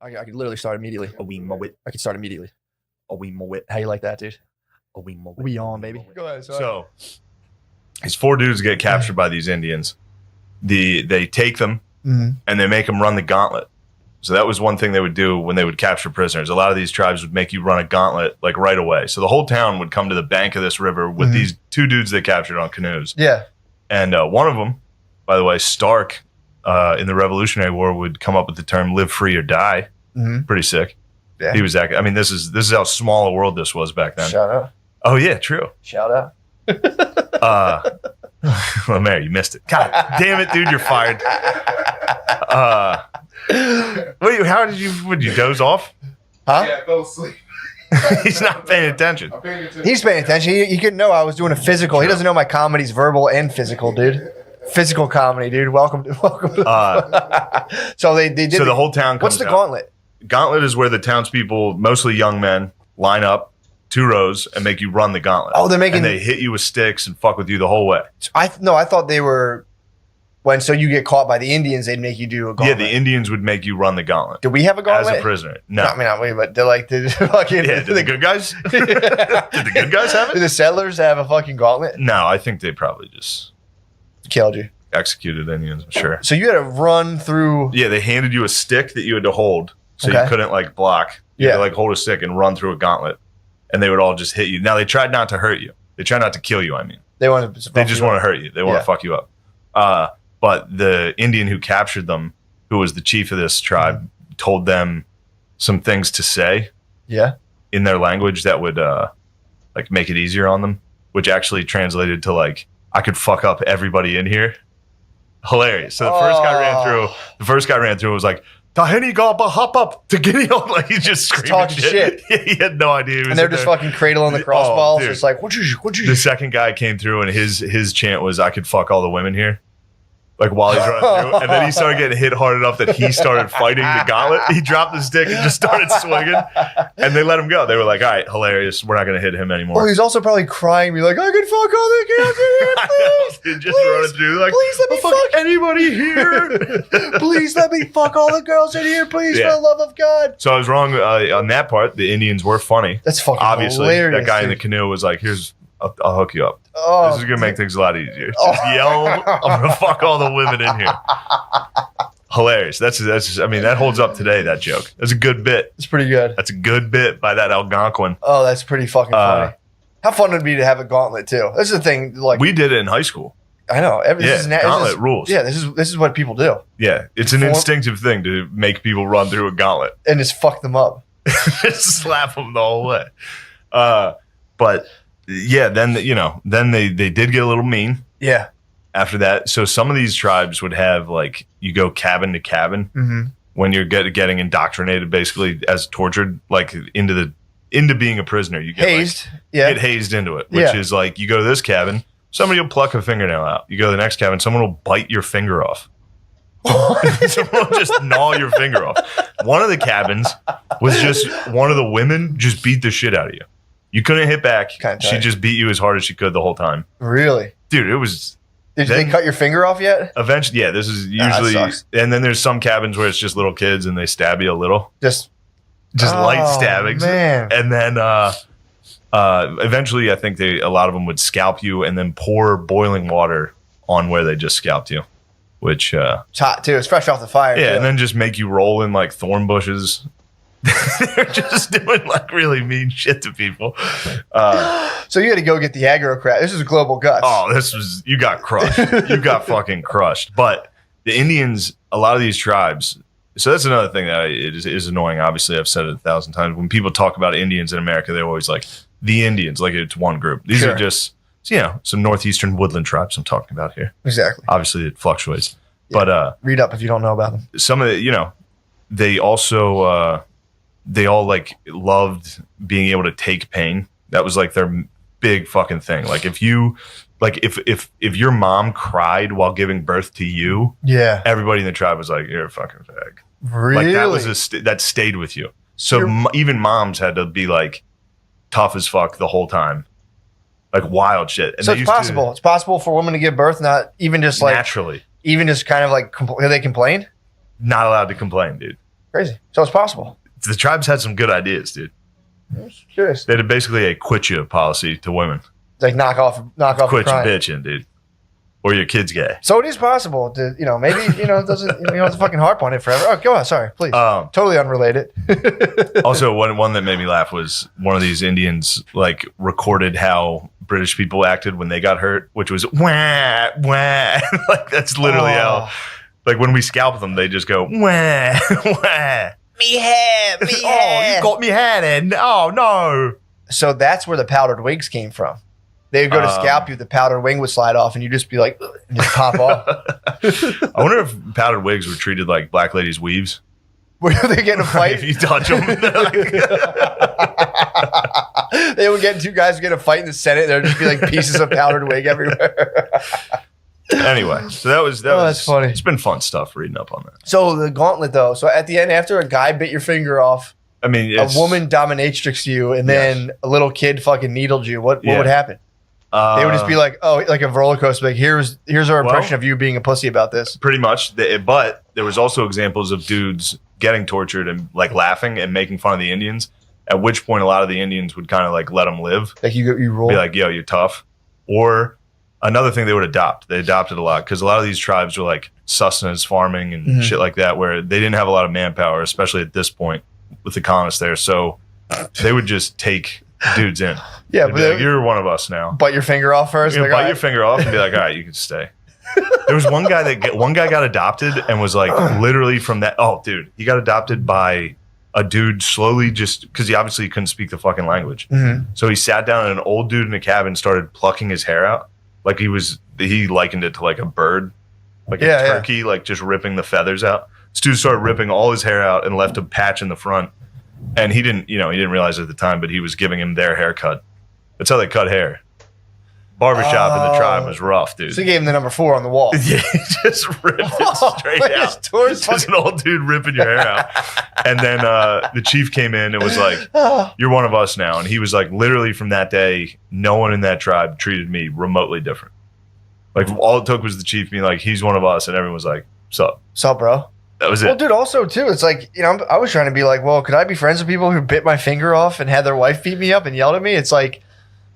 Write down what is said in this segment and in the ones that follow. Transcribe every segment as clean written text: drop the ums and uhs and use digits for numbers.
I could literally start immediately. We mow it. I could start immediately. We mow it. How you like that, dude? We mow it. We on, baby. Go ahead. Sorry. So these 4 dudes get captured by these Indians. They take them and they make them run the gauntlet. So that was one thing they would do when they would capture prisoners. A lot of these tribes would make you run a gauntlet like right away. So the whole town would come to the bank of this river with these 2 dudes they captured on canoes. Yeah. And one of them, by the way, Stark, in the Revolutionary War would come up with the term "live free or die." Pretty sick. Yeah. He was. I mean, this is how small a world this was back then. Shout out. Oh yeah, true. Shout out. Lemaire, you missed it. God damn it, dude, you're fired. Wait, how did you doze off? Huh? Yeah, I fell asleep. He's not paying attention. I'm paying attention. He's paying attention. He couldn't know I was doing a physical. He doesn't know my comedy's verbal and physical, dude. Physical comedy, dude. Welcome. So they did. So the whole town comes What's the out. gauntlet? Gauntlet is where the townspeople, mostly young men, line up 2 rows and make you run the gauntlet. Oh, they're making. And they hit you with sticks and fuck with you the whole way. I thought they were. So you get caught by the Indians, they'd make you do a gauntlet. Yeah, the Indians would make you run the gauntlet. Did we have a gauntlet? As a prisoner. No. I mean, not we, but they're like, did fucking. Yeah, did the good guys? Did the good guys have Did it? the settlers have a fucking gauntlet? No, I think they probably just Killed you. executed Indians, I'm sure. So you had to run through. Yeah, they handed you a stick that you had to hold, so you Okay. couldn't like block. You had to like hold a stick and run through a gauntlet, and they would all just hit you. Now they tried not to hurt you. They tried not to kill you. I mean, They want to. they just want to hurt you. They want Yeah. to fuck you up. But the Indian who captured them, who was the chief of this tribe, told them some things to say Yeah. in their language that would like make it easier on them, which actually translated to like, I could fuck up everybody in here. Hilarious. So the first guy ran through and was like, Tahini Gaba hop up to get on, like he's just screaming talking shit. He had no idea. He was And they're in just there. fucking cradling the crossballs. dude. Just like, what you? The second guy came through and his chant was, I could fuck all the women here. Like while he's running through. And then he started getting hit hard enough that he started fighting the gauntlet. He dropped the stick and just started swinging. And they let him go. They were like, all right, hilarious. We're not going to hit him anymore. Oh, he's also probably crying, be like, I could fuck all the girls in here, please. Dude, just running through like, Please let me fuck anybody here. Please let me fuck all the girls in here, please, Yeah. for the love of God. So I was wrong on that part. The Indians were funny. That's fucking Obviously, hilarious. that guy in the dude. canoe was like, I'll hook you up. Oh, This is going to make things a lot easier. Just yell, I'm going to fuck all the women in here. Hilarious. That's I mean, that holds up today, that joke. That's a good bit. it's pretty good. That's a good bit by that Algonquin. Oh, that's pretty fucking funny. How fun would it be to have a gauntlet, too? This is the thing, like, We did it in high school. I know. Gauntlet rules. Yeah, this is what people do. Yeah, it's an Form- instinctive thing to make people run through a gauntlet. And just fuck them up. Just slap them the whole way. But yeah, then they did get a little mean Yeah. after that. So some of these tribes would have like you go cabin to cabin Mm-hmm. when you're getting indoctrinated, basically as tortured, like into being a prisoner. You get Hazed. like, Yeah. get hazed into it, which Yeah. is like you go to this cabin, somebody will pluck a fingernail out. You go to the next cabin, someone will bite your finger off. Someone will just gnaw your finger off. One of the cabins was just one of the women just beat the shit out of you. You couldn't hit back. Kinda She tight. just beat you as hard as she could the whole time. Really? Dude, it was Did Then- they cut your finger off yet? eventually, yeah, this is Nah, that usually, sucks. and then there's some cabins where it's just little kids and they stab you a little. Just Light Oh, stabbings. man. And then eventually I think a lot of them would scalp you and then pour boiling water on where they just scalped you, which It's hot too. It's fresh off the fire. yeah, too. and then just make you roll in like thorn bushes. They're just doing like really mean shit to people. So you had to go get the aggro crap. This is global guts. Oh, you got crushed. You got fucking crushed. But the Indians, a lot of these tribes, so that's another thing that is annoying. Obviously, I've said it 1,000 times. When people talk about Indians in America, they're always like, the Indians, like it's one group. These Sure. are just, some northeastern woodland tribes I'm talking about here. Exactly. Obviously, it fluctuates. Yeah. But Read up if you don't know about them. some of the, they also, they all like loved being able to take pain. That was like their big fucking thing. Like if you, like if your mom cried while giving birth to you, Yeah. everybody in the tribe was like, you're a fucking fag. Really? Like that was that stayed with you. So even moms had to be like tough as fuck the whole time, like wild shit. And so they it's used to- possible. It's possible for women to give birth, not even just like, naturally even just kind of like, have they complained? not allowed to complain, dude. Crazy. So it's possible. The tribes had some good ideas, dude. I'm just curious. They had basically a quit you policy to women. It's like knock off Quit the your crime. bitching, dude. Or your kid's gay. So it is possible to, maybe, it doesn't, you don't have to fucking harp on it forever. Oh, go on. Sorry, please. Totally unrelated. Also, one that made me laugh was one of these Indians like recorded how British people acted when they got hurt, which was wah, wah. Like that's literally how, like when we scalp them, they just go wah, wah. Me hair. Oh, you got me hair then. Oh, no. So that's where the powdered wigs came from. They would go to scalp you, the powdered wing would slide off, and you just be like, and just pop off. I wonder if powdered wigs were treated like black ladies' weaves. Were they getting a fight? If you touch them, they would get two guys get a fight in the Senate. There'd just be like pieces of powdered wig everywhere. Anyway, so that was that's funny. It's been fun stuff reading up on that. So the gauntlet, though. So at the end, after a guy bit your finger off, I mean, a woman dominatrixed you, and then a little kid fucking needled you. What would happen? They would just be like, oh, like a roller coaster. Like, here's our impression of you being a pussy about this. Pretty much. But there was also examples of dudes getting tortured and like laughing and making fun of the Indians. At which point, a lot of the Indians would kind of like let them live. Like you roll. Be like, yo, you're tough. Or another thing they would adopt. They adopted a lot because a lot of these tribes were like sustenance farming and shit like that, where they didn't have a lot of manpower, especially at this point with the colonists there. So they would just take dudes in. Yeah, but like, you're one of us now. Bite your finger off first. Like, bite your finger off and be like, all right, you can stay. There was one guy got adopted and was like literally from that. Oh, dude, he got adopted by a dude slowly just because he obviously couldn't speak the fucking language. So he sat down and an old dude in a cabin started plucking his hair out. Like he likened it to like a bird, like a turkey, like just ripping the feathers out. This dude started ripping all his hair out and left a patch in the front. And he didn't realize it at the time, but he was giving him their haircut. That's how they cut hair. Barbershop in the tribe was rough, dude. So he gave him the number 4 on the wall. Yeah, he just ripped it straight out. Just an old dude ripping your hair out. And then the chief came in and was like, you're one of us now. And he was like, literally from that day, no one in that tribe treated me remotely different. Like all it took was the chief being like, he's one of us. And everyone was like, sup? Sup, bro? That was it. Well, dude, also, too, it's like, I was trying to be like, well, could I be friends with people who bit my finger off and had their wife beat me up and yelled at me? It's like,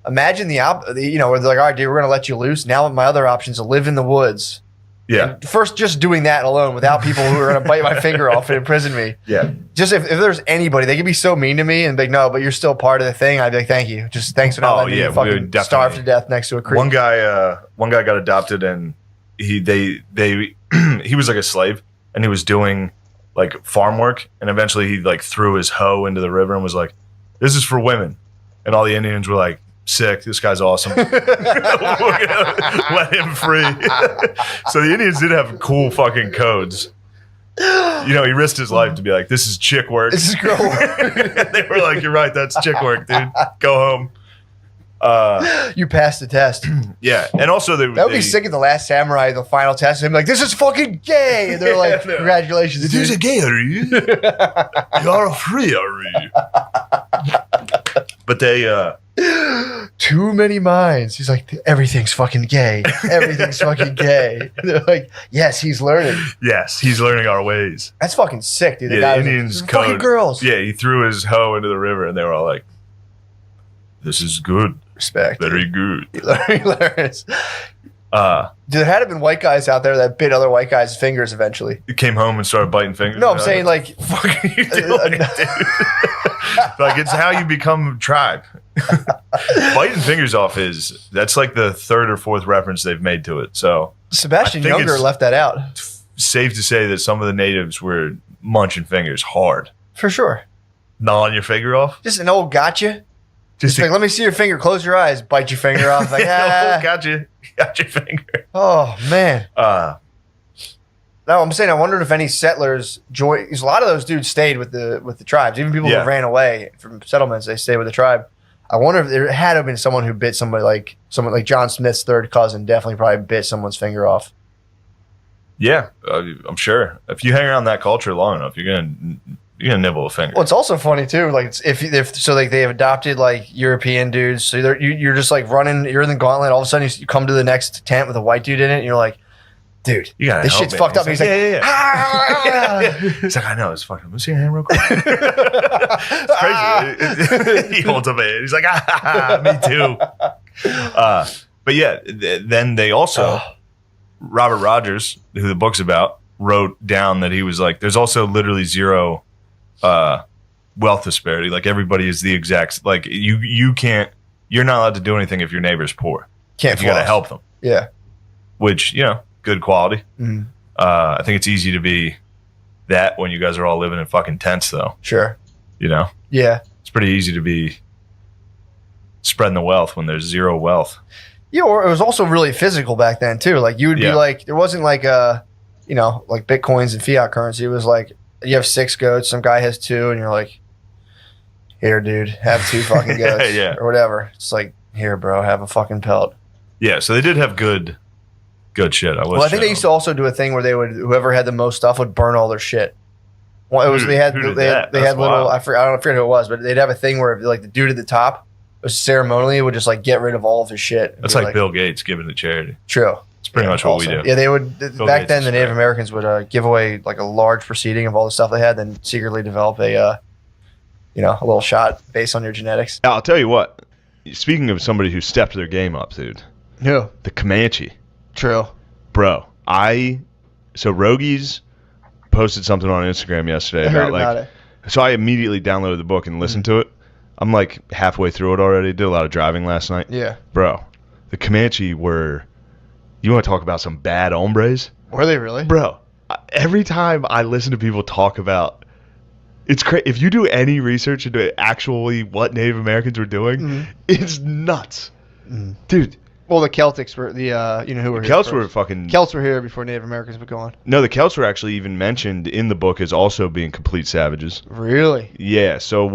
imagine where they're like, all right, dude, we're going to let you loose. Now my other option is to live in the woods. Yeah. And first, just doing that alone without people who are going to bite my finger off and imprison me. Yeah. Just if there's anybody, they could be so mean to me and be like, no, but you're still part of the thing. I'd be like, thank you. Just thanks for not letting me fucking starve to death next to a creek. One guy got adopted and he was like a slave and he was doing like farm work, and eventually he like threw his hoe into the river and was like, this is for women. And all the Indians were like, sick, this guy's awesome. We're gonna let him free. So the Indians did have cool fucking codes. He risked his life to be like, this is chick work. This is girl work. They were like, you're right, that's chick work, dude. Go home. You passed the test. Yeah, and also that would be sick at the Last Samurai, the final test. And be like, "This is fucking gay," and they're like, "Congratulations, this is gay, are you? You're free, are you?" But they too many minds. He's like, everything's fucking gay. Everything's fucking gay. And they're like, yes, he's learning. Yes, he's learning our ways. That's fucking sick, dude. The Indians like, fucking girls. Yeah, he threw his hoe into the river, and they were all like, "This is good." Respect. Very good. He learns. There had to been white guys out there that bit other white guys' fingers eventually. He came home and started biting fingers. No, I'm saying like, what are you doing, dude? Like, it's how you become tribe. Biting fingers off that's like the 3rd or 4th reference they've made to it. So Sebastian Younger left that out. Safe to say that some of the natives were munching fingers hard. For sure. Gnawing your finger off. Just an old gotcha. Just like, let me see your finger. Close your eyes. Bite your finger off. Like, got your finger. Oh man. No, I'm saying I wondered if any settlers joined. Because a lot of those dudes stayed with the tribes. Even people who ran away from settlements, they stayed with the tribe. I wonder if there had to have been someone who bit someone like John Smith's 3rd cousin. Definitely probably bit someone's finger off. Yeah, I'm sure. If you hang around that culture long enough, you're gonna nibble a finger. Well, it's also funny too. Like if they have adopted like European dudes, so you're just like running. You're in the gauntlet. All of a sudden, you come to the next tent with a white dude in it, and you're like, Dude, you gotta this help shit's me. fucked up. He's like, yeah. Ah! He's like, I know, it's fucking. Let me see your hand real quick. It's crazy. He holds up a hand. He's like, me too. But yeah, then they also, Robert Rogers, who the book's about, wrote down that he was like, there's also literally zero wealth disparity. Like everybody is the exact, like you're not allowed to do anything if your neighbor's poor. Can't. You got to help them. Yeah. Which, good quality. Mm. I think it's easy to be that when you guys are all living in fucking tents, though. Sure. Yeah. It's pretty easy to be spreading the wealth when there's zero wealth. Yeah, or it was also really physical back then, too. Like, you would be like, there wasn't like like Bitcoins and fiat currency. It was like, you have 6 goats, some guy has 2, and you're like, here, dude, have 2 fucking goats. Or whatever. It's like, here, bro, have a fucking pelt. Yeah, so they did have good shit. I think they used to also do a thing where they would, whoever had the most stuff would burn all their shit. Well, it was they had little. I forget who it was, but they'd have a thing where like the dude at the top was ceremonially would just like get rid of all of his shit. That's like Bill Gates giving to charity. True. It's pretty much what we do. Yeah, they would back then. The Native Americans would give away like a large proceeding of all the stuff they had, then secretly develop a little shot based on your genetics. I'll tell you what. Speaking of somebody who stepped their game up, dude. Who? The Comanche. True. Bro, so Rogies posted something on Instagram yesterday about it. So I immediately downloaded the book and listened to it. I'm like halfway through it already. Did a lot of driving last night. Yeah. Bro, the Comanche were, you want to talk about some bad hombres? Were they really? Bro, every time I listen to people talk about, it's crazy. If you do any research into actually what Native Americans were doing, it's nuts. Dude. Well, the Celtics were who were here Celts first. were fucking. Celts were here before Native Americans were gone. No, the Celts were actually even mentioned in the book as also being complete savages. Really? Yeah. So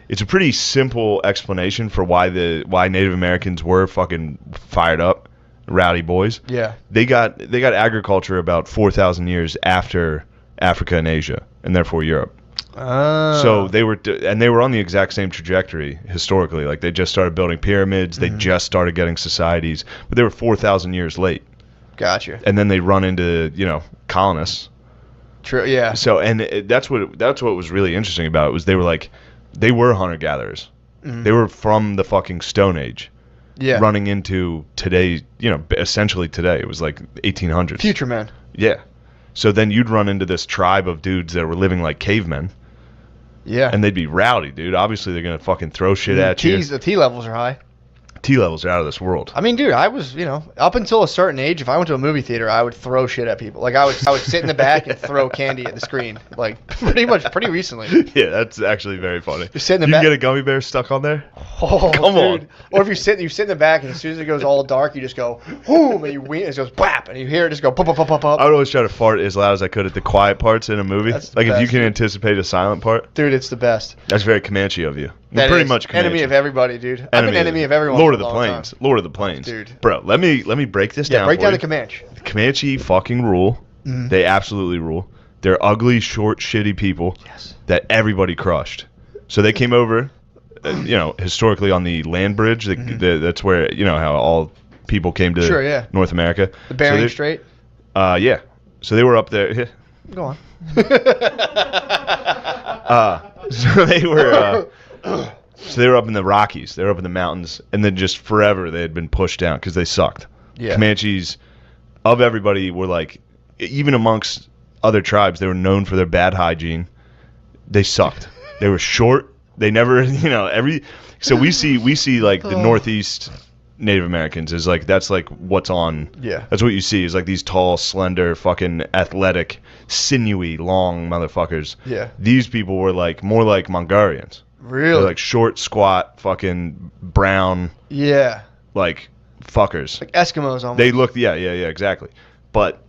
it's a pretty simple explanation for why Native Americans were fucking fired up, rowdy boys. Yeah. They got agriculture about 4,000 years after Africa and Asia, and therefore Europe. So they were on the exact same trajectory historically. Like they just started building pyramids, they just started getting societies, but they were 4,000 years late. Gotcha. And then they run into colonists. True. Yeah. So that's what was really interesting about it was they were hunter gatherers. They were from the fucking Stone Age. Yeah. Running into today, essentially today. It was like 1800s. Future men. Yeah. So then you'd run into this tribe of dudes that were living like cavemen. Yeah. And they'd be rowdy, dude. Obviously, they're going to fucking throw shit at you. The T levels are high. T levels are out of this world. I mean, dude, I was, up until a certain age, if I went to a movie theater, I would throw shit at people. Like, I would sit in the back and throw candy at the screen. Like, pretty recently. Yeah, that's actually very funny. You sit in the back. You get a gummy bear stuck on there? Oh, come on. Or if you sit in the back, and as soon as it goes all dark, you just go, boom, and you wheel, and it goes, bap, and you hear it just go, pop, pop, pop, pop, pop. I would always try to fart as loud as I could at the quiet parts in a movie. Like, if you can anticipate a silent part. Dude, it's the best. That's very Comanche of you. That pretty much Comanche. Enemy of everybody, dude. I've been enemy of everyone. Lord of the Plains. Lord of the Plains. Dude. Bro, let me break this down. Break down the Comanche. The Comanche fucking rule. They absolutely rule. They're ugly, short, shitty people that everybody crushed. So they came over, historically on the land bridge. That's where, how all people came to North America. The Bering Strait? Yeah. So they were up there. Go on. So they were up in the Rockies. They were up in the mountains, and then just forever they had been pushed down because they sucked. Yeah. Comanches, of everybody, were like, even amongst other tribes, they were known for their bad hygiene. They sucked. They were short. They never, So we see like the Northeast Native Americans is like, that's like what's on. Yeah. That's what you see is like these tall, slender, fucking athletic, sinewy, long motherfuckers. Yeah. These people were like more like Mongolians. Really? They're like short, squat, fucking brown. Yeah. Like fuckers. Like Eskimos almost. They looked, yeah, exactly. But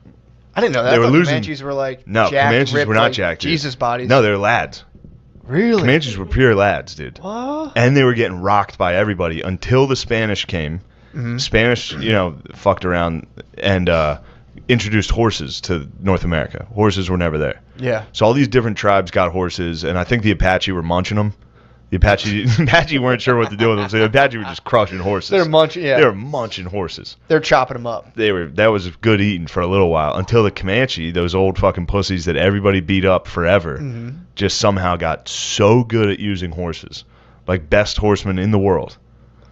I didn't know that. They were losing. Comanches were like no, jacked, Comanches ripped, were not like jacked. Dude. Jesus bodies. No, they were lads. Really? Comanches were pure lads, dude. What? And they were getting rocked by everybody until the Spanish came. Spanish, fucked around and introduced horses to North America. Horses were never there. Yeah. So all these different tribes got horses, and I think the Apache were munching them. The Apache weren't sure what to do with them, so the Apache were just crushing horses. They're munching. Yeah. They were munching horses. They're chopping them up. That was good eating for a little while until the Comanche, those old fucking pussies that everybody beat up forever, just somehow got so good at using horses, like best horsemen in the world.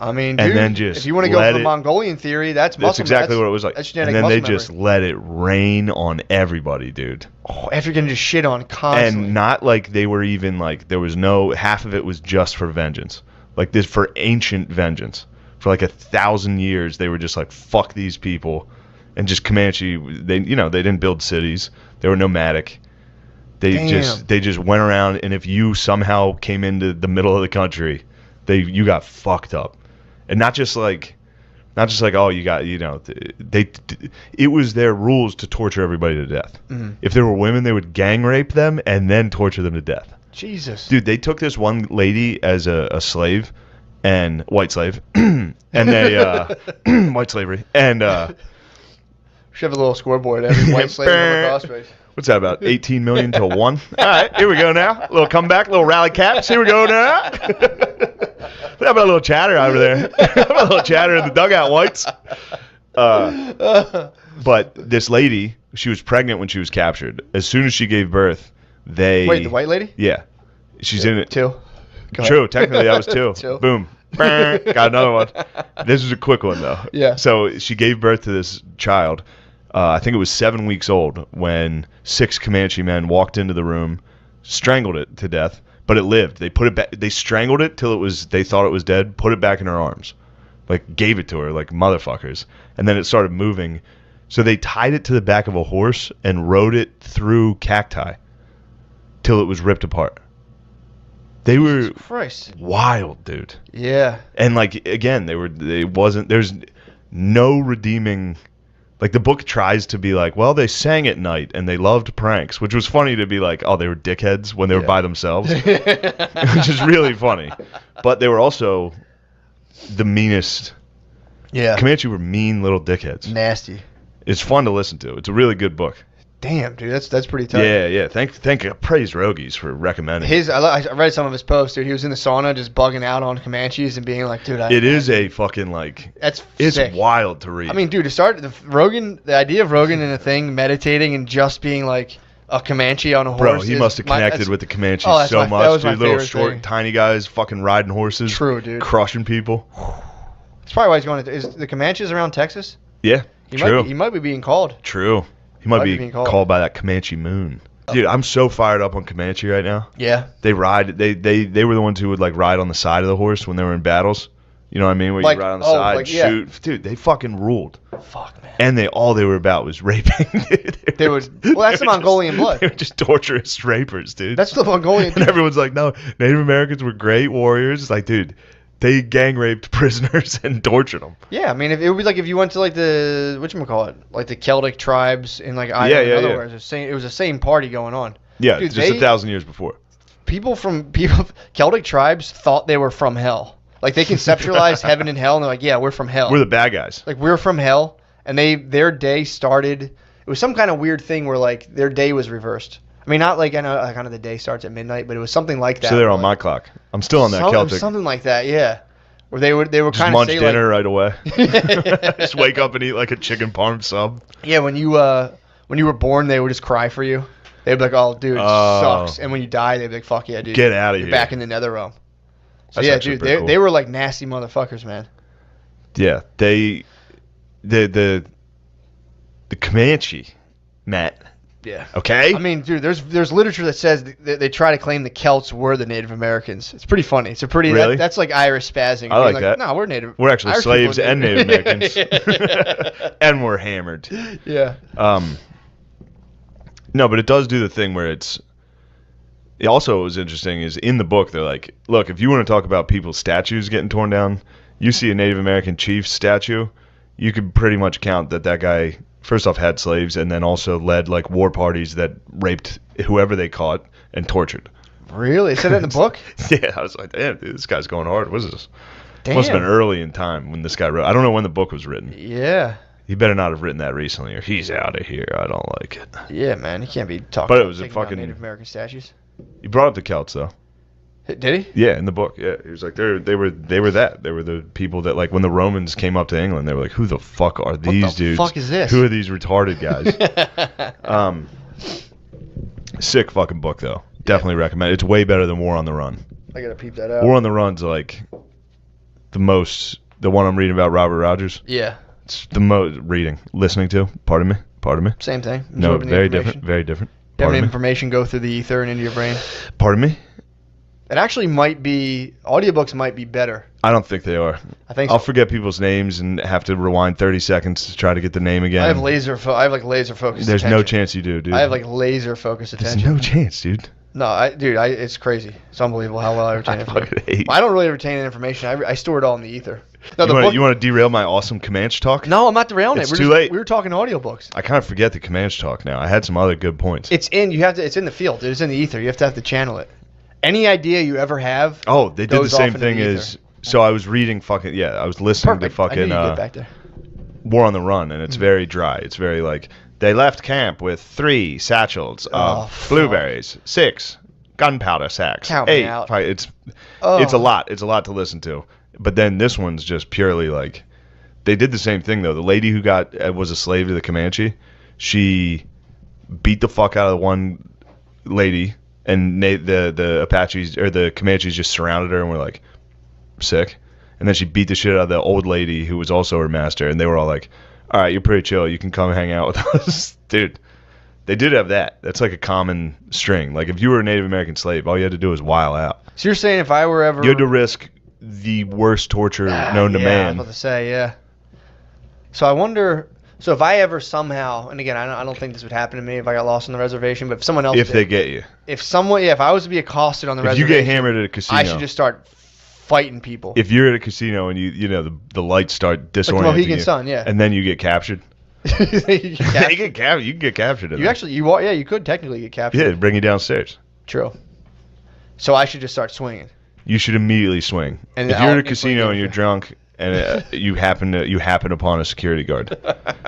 I mean, and dude, then just if you want to go for the Mongolian theory, that's exactly what it was like. And then they just let it rain on everybody, dude. Oh, after getting just shit on constantly. And not like they were even like, there was no, half of it was just for vengeance. Like this, for ancient vengeance. For like 1,000 years, they were just like, fuck these people. And just Comanche, they didn't build cities. They were nomadic. They just went around, and if you somehow came into the middle of the country, you got fucked up. And not just like, oh, you got, it was their rules to torture everybody to death. If there were women, they would gang rape them and then torture them to death. Jesus. Dude, they took this one lady as a slave, and white slave, and they, white slavery, and, should have a little scoreboard every white slave on the crossface. What's that about? 18 million to 1? All right, here we go now. A little comeback, little rally caps. Here we go now. How about a little chatter over there? How about a little chatter in the dugout, whites? But this lady, she was pregnant when she was captured. As soon as she gave birth, Wait, the white lady? Yeah. She's in it. 2. True, technically that was 2. 2. Boom. Got another one. This is a quick one, though. Yeah. So she gave birth to this child. I think it was 7 weeks old when 6 Comanche men walked into the room, strangled it to death, but it lived. They put it back. They strangled it till they thought it was dead, put it back in her arms, like gave it to her like motherfuckers, and then it started moving. So they tied it to the back of a horse and rode it through cacti till it was ripped apart. They were wild, dude. Yeah. And like again, there's no redeeming. Like, the book tries to be like, well, they sang at night and they loved pranks, which was funny to be like, oh, they were dickheads when they were by themselves, which is really funny. But they were also the meanest. Yeah. Comanche were mean little dickheads. Nasty. It's fun to listen to. It's a really good book. Damn, dude, that's pretty tough. Yeah. Praise Rogies for recommending. I read some of his posts, dude. He was in the sauna just bugging out on Comanches and being like, dude, it is a fucking like. It's sick. Wild to read. I mean, dude, to start the idea of Rogan in a thing, meditating and just being like a Comanche on a horse. Bro, he must have connected with the Comanches so much, dude. Little short, tiny guys, fucking riding horses. True, dude. Crushing people. That's probably why he's going to. Is the Comanches around Texas? Yeah, true. He might be being called. True. He might be called by that Comanche moon. Dude, I'm so fired up on Comanche right now. Yeah. They ride. They were the ones who would like ride on the side of the horse when they were in battles. You know what I mean? Where you ride on the side, shoot. Yeah. Dude, they fucking ruled. Fuck, man. And all they were about was raping. That's the Mongolian blood. They were just torturous rapers, dude. That's the Mongolian. And everyone's like, no, Native Americans were great warriors. It's like, dude, they gang raped prisoners and tortured them. Yeah, I mean, it would be like if you went to like the whatchamacallit, like the Celtic tribes in like Ireland. In other words, it was the same party going on. Yeah, dude, just 1,000 years before. Celtic tribes thought they were from hell. Like they conceptualized heaven and hell, and they're like, yeah, we're from hell. We're the bad guys. Like we're from hell, and their day started. It was some kind of weird thing where like their day was reversed. I mean, not like I know kind of the day starts at midnight, but it was something like that. So they're on my clock. I'm still on that Celtic. Something like that, yeah. Where they were just kind of munch dinner right away. Just wake up and eat like a chicken parm sub. Yeah, when you were born, they would just cry for you. They'd be like, "Oh, dude, it sucks." And when you die, they'd be like, "Fuck yeah, dude, get out of here, back in the nether realm." So that's yeah, dude, cool. They were like nasty motherfuckers, man. Yeah, the Comanche, Matt. Yeah. Okay. I mean, dude, there's literature that says they try to claim the Celts were the Native Americans. It's pretty funny. It's a pretty really? That's like Irish spazzing. I like that. No, we're Native. We're actually Irish slaves and Native Americans, and we're hammered. Yeah. No, but it does do the thing where it also was interesting is in the book they're like, look, if you want to talk about people's statues getting torn down, you see a Native American chief statue, you could pretty much count that guy first off had slaves and then also led like war parties that raped whoever they caught and tortured. Really? It said it in the book? Yeah, I was like, damn, dude, this guy's going hard. What is this? Damn. Must have been early in time when this guy wrote. I don't know when the book was written. Yeah. He better not have written that recently, or he's out of here. I don't like it. Yeah, man, he can't be talking. But it was a fucking Native American statues. You brought up the Celts though. Did he? Yeah, in the book. Yeah, he was like they were that. They were the people that like when the Romans came up to England, they were like, who the fuck are these dudes? What the fuck is this? Who are these retarded guys? Sick fucking book though. Definitely recommend. It's way better than War on the Run. I gotta peep that out. War on the Run's like the one I'm reading about Robert Rogers. Yeah. It's the most listening to. Pardon me. Same thing. No, very different. Very different. Having information go through the ether and into your brain. Pardon me. It actually might be, audiobooks might be better. I don't think they are. I think I'll forget people's names and have to rewind 30 seconds to try to get the name again. I have laser focused There's attention. no chance you do, dude. I have like laser focused attention. There's no chance, dude. No, it's crazy. It's unbelievable how well I retain information. I don't really retain information. I store it all in the ether. No, you want to derail my awesome Comanche talk? No, I'm not derailing it. It's too late. We were talking audiobooks. I kind of forget the Comanche talk now. I had some other good points. It's in the field. It's in the ether. You have to channel it. Any idea you ever have? Oh, they did the same thing as. So I was reading I was listening to fucking War on the Run, and it's very dry. It's very like they left camp with 3 satchels of blueberries, 6 gunpowder sacks, Count 8. Me out. It's a lot. It's a lot to listen to. But then this one's just purely like they did the same thing though. The lady who was a slave to the Comanche, she beat the fuck out of the one lady. And the Apaches or the Comanches just surrounded her and were like, sick. And then she beat the shit out of the old lady who was also her master. And they were all like, all right, you're pretty chill. You can come hang out with us. Dude, they did have that. That's like a common string. Like if you were a Native American slave, all you had to do was while out. So you're saying if I were ever... You had to risk the worst torture known to man. I was about to say, yeah. So I wonder... So if I ever somehow, and again, I don't think this would happen to me if I got lost on the reservation, but if someone else they get you. If I was to be accosted on the reservation. If you get hammered at a casino. I should just start fighting people. If you're at a casino and the lights start disorienting like Mohegan Sun, yeah. And then you get captured. You can get captured. You could technically get captured. Yeah, bring you downstairs. True. So I should just start swinging. You should immediately swing. And if you're at a casino and you're drunk and you happen upon a security guard,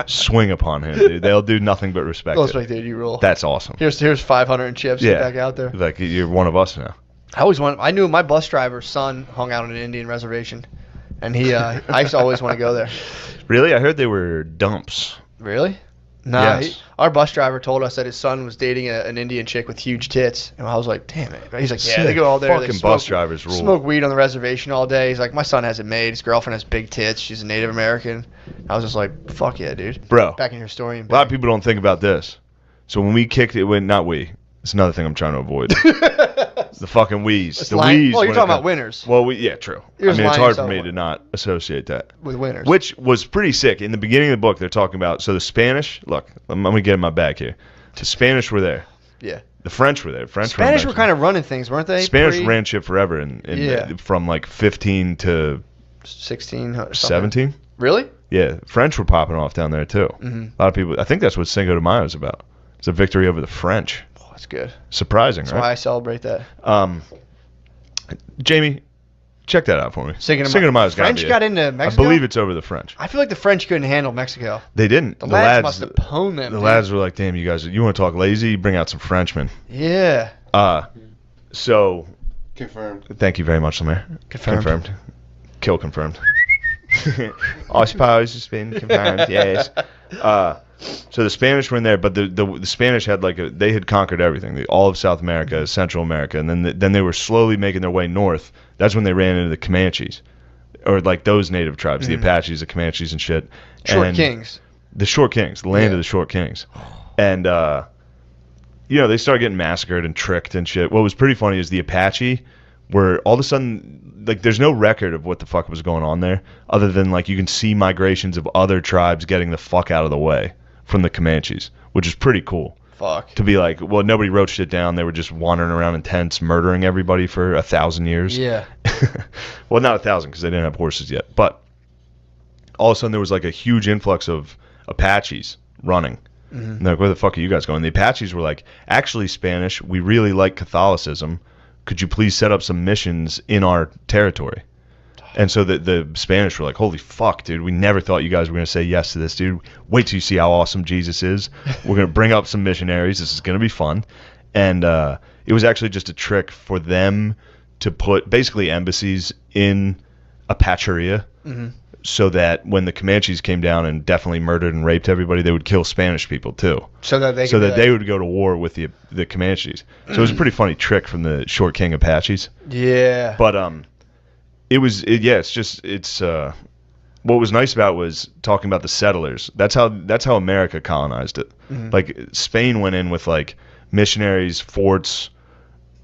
swing upon him, dude. They'll do nothing but respect it. Like, dude, you rule. That's awesome. Here's 500 in chips. Yeah. Get back out there. Like you're one of us now. I knew my bus driver's son hung out on an Indian reservation, and I used to always want to go there. Really? I heard they were dumps. Really? Nah, yes. Our bus driver told us that his son was dating an Indian chick with huge tits, and I was like, "Damn it!" He's like, "Yeah, they go all there. Fucking bus drivers rule. Smoke weed on the reservation all day." He's like, "My son has it made. His girlfriend has big tits. She's a Native American." I was just like, "Fuck yeah, dude." Bro, back in your story. A lot of people don't think about this. So when we kicked it, not we. It's another thing I'm trying to avoid. The fucking wees. Wees. Well, you're talking about winners. Well, yeah, true. I mean, it's hard for me to not associate that with winners. Which was pretty sick. In the beginning of the book, they're talking about, so the Spanish, look, I'm going to get in my bag here. The Spanish were there. Yeah. The French were there. Spanish were kind of running things, weren't they? Spanish ran shit forever from like 15 to 16, 17. Really? Yeah. French were popping off down there too. Mm-hmm. A lot of people, I think that's what Cinco de Mayo is about. It's a victory over the French. Oh, that's good. Surprising, that's right? That's why I celebrate that. Jamie, check that out for me. Cinco de Mayo's French got into Mexico? I believe it's over the French. I feel like the French couldn't handle Mexico. They didn't. The lads must have pwned them. The lads were like, damn, you guys, you want to talk lazy? Bring out some Frenchmen. Yeah. So. Confirmed. Thank you very much, Lemire. Confirmed. Kill confirmed. I suppose it's been confirmed, yes. So the Spanish were in there, but the Spanish had they had conquered everything, all of South America, Central America, and then they were slowly making their way north. That's when they ran into the Comanches, or like those native tribes, the Apaches, the Comanches, and shit. Short Kings. The Short Kings, the land of the Short Kings, and they started getting massacred and tricked and shit. What was pretty funny is the Apache were all of a sudden. There's no record of what the fuck was going on there, other than you can see migrations of other tribes getting the fuck out of the way from the Comanches, which is pretty cool. Fuck. To be nobody wrote shit down. They were just wandering around in tents, murdering everybody for 1,000 years. Yeah. Well, not 1,000 because they didn't have horses yet, but all of a sudden there was a huge influx of Apaches running. Mm-hmm. And they're like, where the fuck are you guys going? The Apaches were like, actually, Spanish, we really like Catholicism. Could you please set up some missions in our territory? And so the Spanish were like, holy fuck, dude, we never thought you guys were going to say yes to this, dude. Wait till you see how awesome Jesus is. We're going to bring up some missionaries. This is going to be fun. And it was actually just a trick for them to put basically embassies in Apacheria, so that when the Comanches came down and definitely murdered and raped everybody, they would kill Spanish people too. So that they would go to war with the Comanches. So it was a pretty funny trick from the Short King Apaches. Yeah. But what was nice about it was talking about the settlers. That's how America colonized it. Like Spain went in with like missionaries, forts,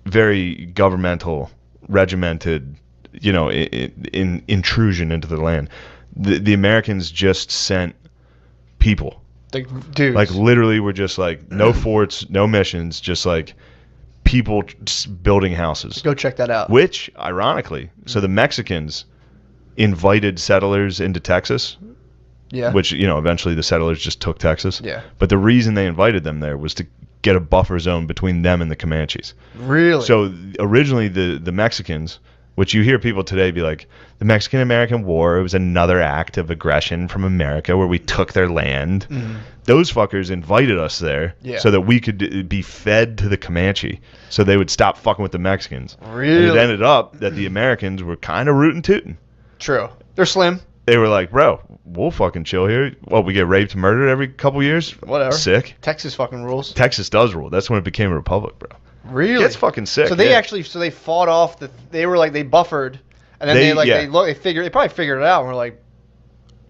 very governmental, regimented, in intrusion into the land. The Americans just sent people. Like dudes. Like literally were just like no forts, no missions, just like people just building houses. Go check that out. Which, ironically, so the Mexicans invited settlers into Texas. Yeah. Which, eventually the settlers just took Texas. Yeah. But the reason they invited them there was to get a buffer zone between them and the Comanches. Really? So originally the Mexicans, which you hear people today be like, the Mexican-American War, it was another act of aggression from America where we took their land. Those fuckers invited us there so that we could be fed to the Comanche so they would stop fucking with the Mexicans. Really? And it ended up that the Americans were kind of rootin' tootin'. True. They're slim. They were like, bro, we'll fucking chill here. Well, we get raped and murdered every couple years? Whatever. Sick. Texas fucking rules. Texas does rule. That's when it became a republic, bro. Really? It's fucking sick. So they fought off they were like, they buffered, and then they probably figured it out, and were like,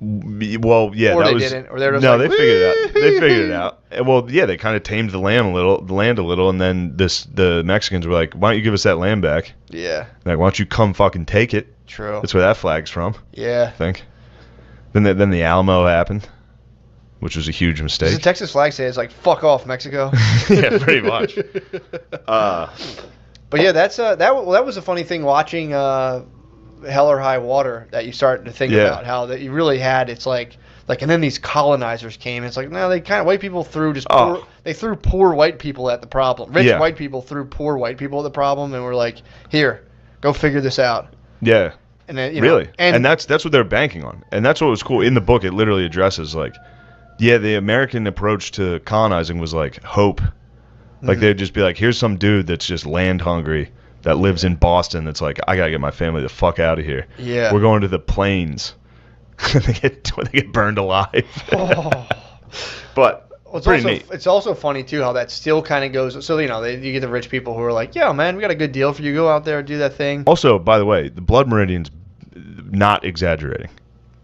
well, yeah, or that they was, didn't, or they were just no, like, they figured it out. They figured it out. And, well, yeah, they kind of tamed the land a little, and then the Mexicans were like, why don't you give us that land back? Yeah. Like, why don't you come fucking take it? True. That's where that flag's from. Yeah. I think. Then the Alamo happened, which was a huge mistake. Does the Texas flag say it's like fuck off Mexico? Yeah, pretty much. But yeah, that was a funny thing watching Hell or High Water, that you start to think about how that you really had. It's like and then these colonizers came. It's like, no, they kind of white people threw they threw poor white people at the problem. Rich white people threw poor white people at the problem, and were like, here, go figure this out. Yeah. And then, really, and that's what they're banking on, and that's what was cool in the book. It literally addresses like, the American approach to colonizing was like hope. Like they'd just be like, here's some dude that's just land hungry that lives in Boston. That's like, I gotta get my family the fuck out of here. Yeah, we're going to the plains. they get burned alive. But it's also funny too how that still kind of goes. So you get the rich people who are like, yeah, man, we got a good deal for you. Go out there and do that thing. Also, by the way, the Blood Meridians, not exaggerating.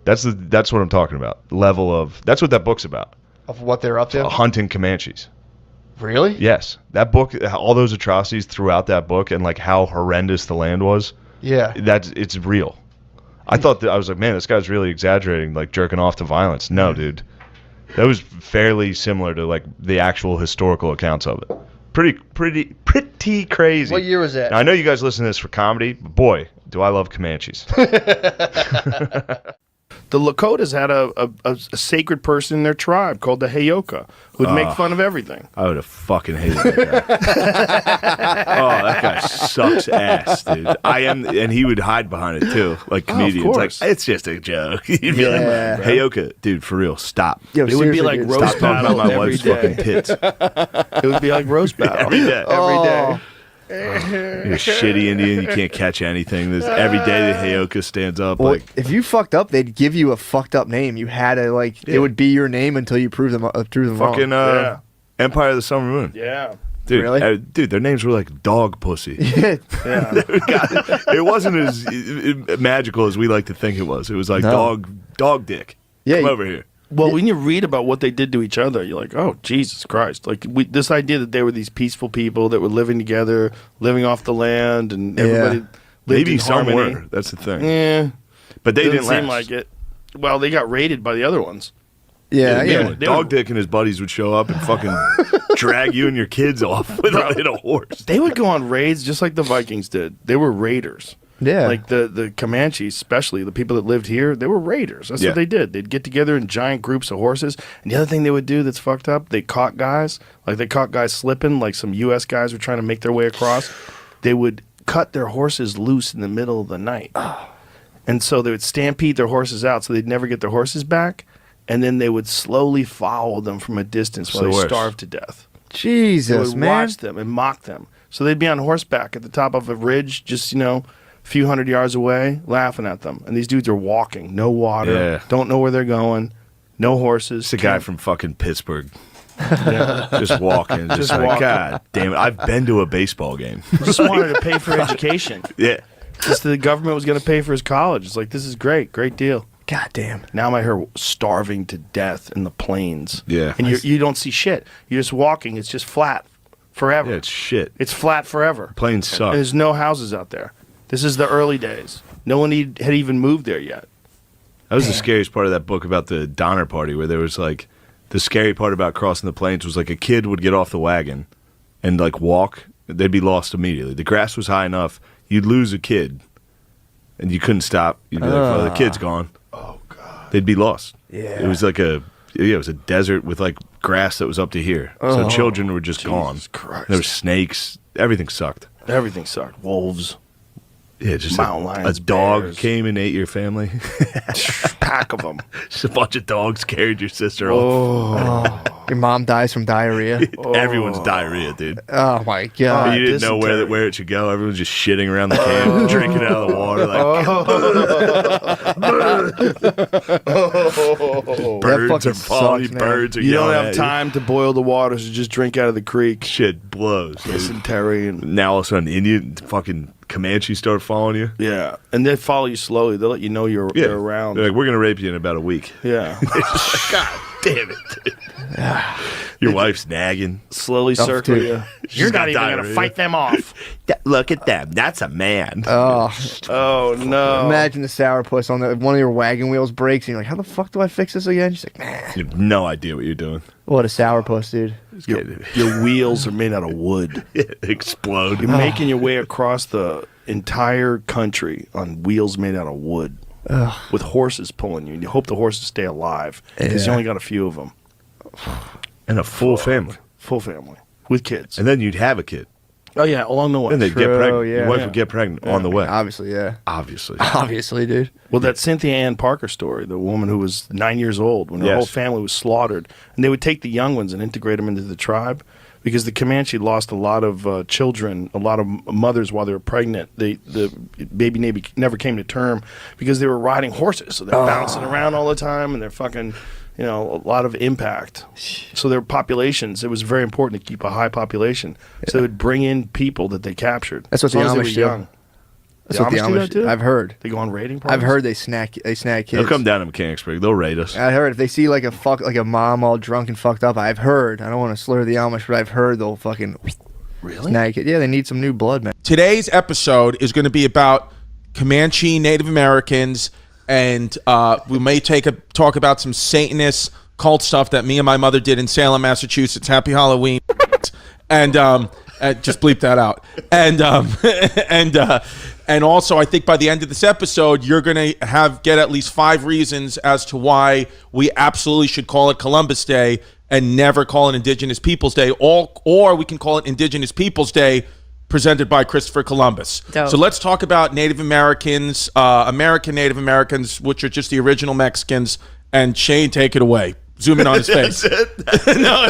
That's what I'm talking about. That's what that book's about. Of what they're up to. Hunting Comanches. Really? Yes. That book, all those atrocities throughout that book, and like how horrendous the land was. Yeah. It's real. I thought I was like, man, this guy's really exaggerating, like jerking off to violence. No, dude. That was fairly similar to like the actual historical accounts of it. Pretty crazy. What year was that? Now, I know you guys listen to this for comedy, but boy, do I love Comanches. The Lakotas had a sacred person in their tribe called the Heyoka, who'd make fun of everything. I would have fucking hated that guy. Oh, that guy sucks ass, dude. And he would hide behind it too, like comedians. Like, it's just a joke. He'd be like, Heyoka, dude, for real, stop. Yo, it would be like roast battle about my wife's fucking tits. It would be like roast battle every day. Every day. You're a shitty Indian. You can't catch anything. Every day the Heyoka stands up. Well, like, if you fucked up, they'd give you a fucked up name. You had to it would be your name until you prove them fucking wrong. Empire of the Summer Moon. Yeah. Dude, really? Dude, their names were like dog pussy. Yeah. It wasn't as magical as we like to think it was. It was like dog dick. Yeah, come over here. Well, when you read about what they did to each other, you're like, oh, Jesus Christ. Like, this idea that they were these peaceful people that were living together, living off the land, and everybody lived Maybe in harmony. Maybe some were. That's the thing. Yeah. But they didn't seem like it. Well, they got raided by the other ones. Yeah. Dog Dick and his buddies would show up and fucking drag you and your kids off in a horse. They would go on raids just like the Vikings did. They were raiders. Yeah. Like the Comanches, especially the people that lived here, they were raiders. That's what they did. They'd get together in giant groups of horses. And the other thing they would do that's fucked up, they caught guys. Like they caught guys slipping, like some U.S. guys were trying to make their way across. They would cut their horses loose in the middle of the night. And so they would stampede their horses out so they'd never get their horses back. And then they would slowly follow them from a distance while they starved to death. Jesus, they would man. watch them and mock them. So they'd be on horseback at the top of a ridge, just, a few hundred yards away, laughing at them. And these dudes are walking, no water, don't know where they're going, no horses. It's a guy from fucking Pittsburgh. Just walking. Just like, God damn it. I've been to a baseball game. Just wanted to pay for education. Yeah. Just the government was going to pay for his college. It's like, this is great deal. God damn. Now I'm out here starving to death in the plains. Yeah. And you don't see shit. You're just walking. It's just flat forever. Yeah, it's shit. It's flat forever. Plains suck. There's no houses out there. This is the early days. No one had even moved there yet. That was the scariest part of that book about the Donner Party, where there was like, the scary part about crossing the plains was like a kid would get off the wagon and like walk. They'd be lost immediately. The grass was high enough. You'd lose a kid and you couldn't stop. You'd be like, oh, the kid's gone. Oh, God. They'd be lost. Yeah. It was like it was a desert with like grass that was up to here. So children were just gone. Christ. There were snakes. Everything sucked. Everything sucked. Wolves. Yeah, just mountain lions, a dog bears. came and ate your family. Pack of them. Just a bunch of dogs carried your sister off. Your mom dies from diarrhea. Everyone's diarrhea, dude. Oh my God. You didn't know where it should go. Everyone's just shitting around the camp, drinking out of the water. Like, birds are falling. Birds are You don't yelling have at time to boil the water, so just drink out of the creek. Shit blows. Dysentery and Now all of a sudden, Indian fucking Comanche start following you. yeah, and they follow you slowly. They'll let you know they're around. They're like, we're gonna rape you in about a week. Yeah, God damn it, dude. Your wife's nagging. slowly circle you. You're got not even diarrhea. gonna fight them off. Look at them. That's a man. Oh no! Imagine the sourpuss on one of your wagon wheels breaks, and you're like, "How the fuck do I fix this again?" She's like, "Nah." You have no idea what you're doing. What a sourpuss, dude. Your wheels are made out of wood. Explode. You're making your way across the entire country on wheels made out of wood, with horses pulling you. And you hope the horses stay alive because you only got a few of them. And a full family. Full family with kids. And then you'd have a kid. Oh yeah, along the way. And they'd get pregnant. yeah. Your wife would get pregnant on the way. Obviously, yeah. Obviously. Obviously, dude. Well, that Cynthia Ann Parker story, the woman who was 9 years old when her whole family was slaughtered, and they would take the young ones and integrate them into the tribe because the Comanche lost a lot of children, a lot of mothers while they were pregnant. The baby never came to term because they were riding horses, so they're bouncing around all the time and they're fucking, a lot of impact. So their populations, it was very important to keep a high population. So they would bring in people that they captured. That's what the Amish do. That's what the Amish do. I've heard. They go on raiding parties? I've heard they snag kids. They'll come down to Mechanicsburg. They'll raid us. I heard if they see like a mom all drunk and fucked up, I've heard. I don't want to slur the Amish, but I've heard they'll fucking snag it. Yeah, they need some new blood, man. Today's episode is going to be about Comanche Native Americans, and we may talk about some Satanist cult stuff that me and my mother did in Salem, Massachusetts. Happy Halloween. And just bleep that out. And also, I think by the end of this episode, you're going to get at least 5 reasons as to why we absolutely should call it Columbus Day and never call it Indigenous Peoples Day, or we can call it Indigenous Peoples Day presented by Christopher Columbus. Dope. So let's talk about Native Americans, American Native Americans, which are just the original Mexicans. And Shane, take it away. Zoom in on his face. That's it? No.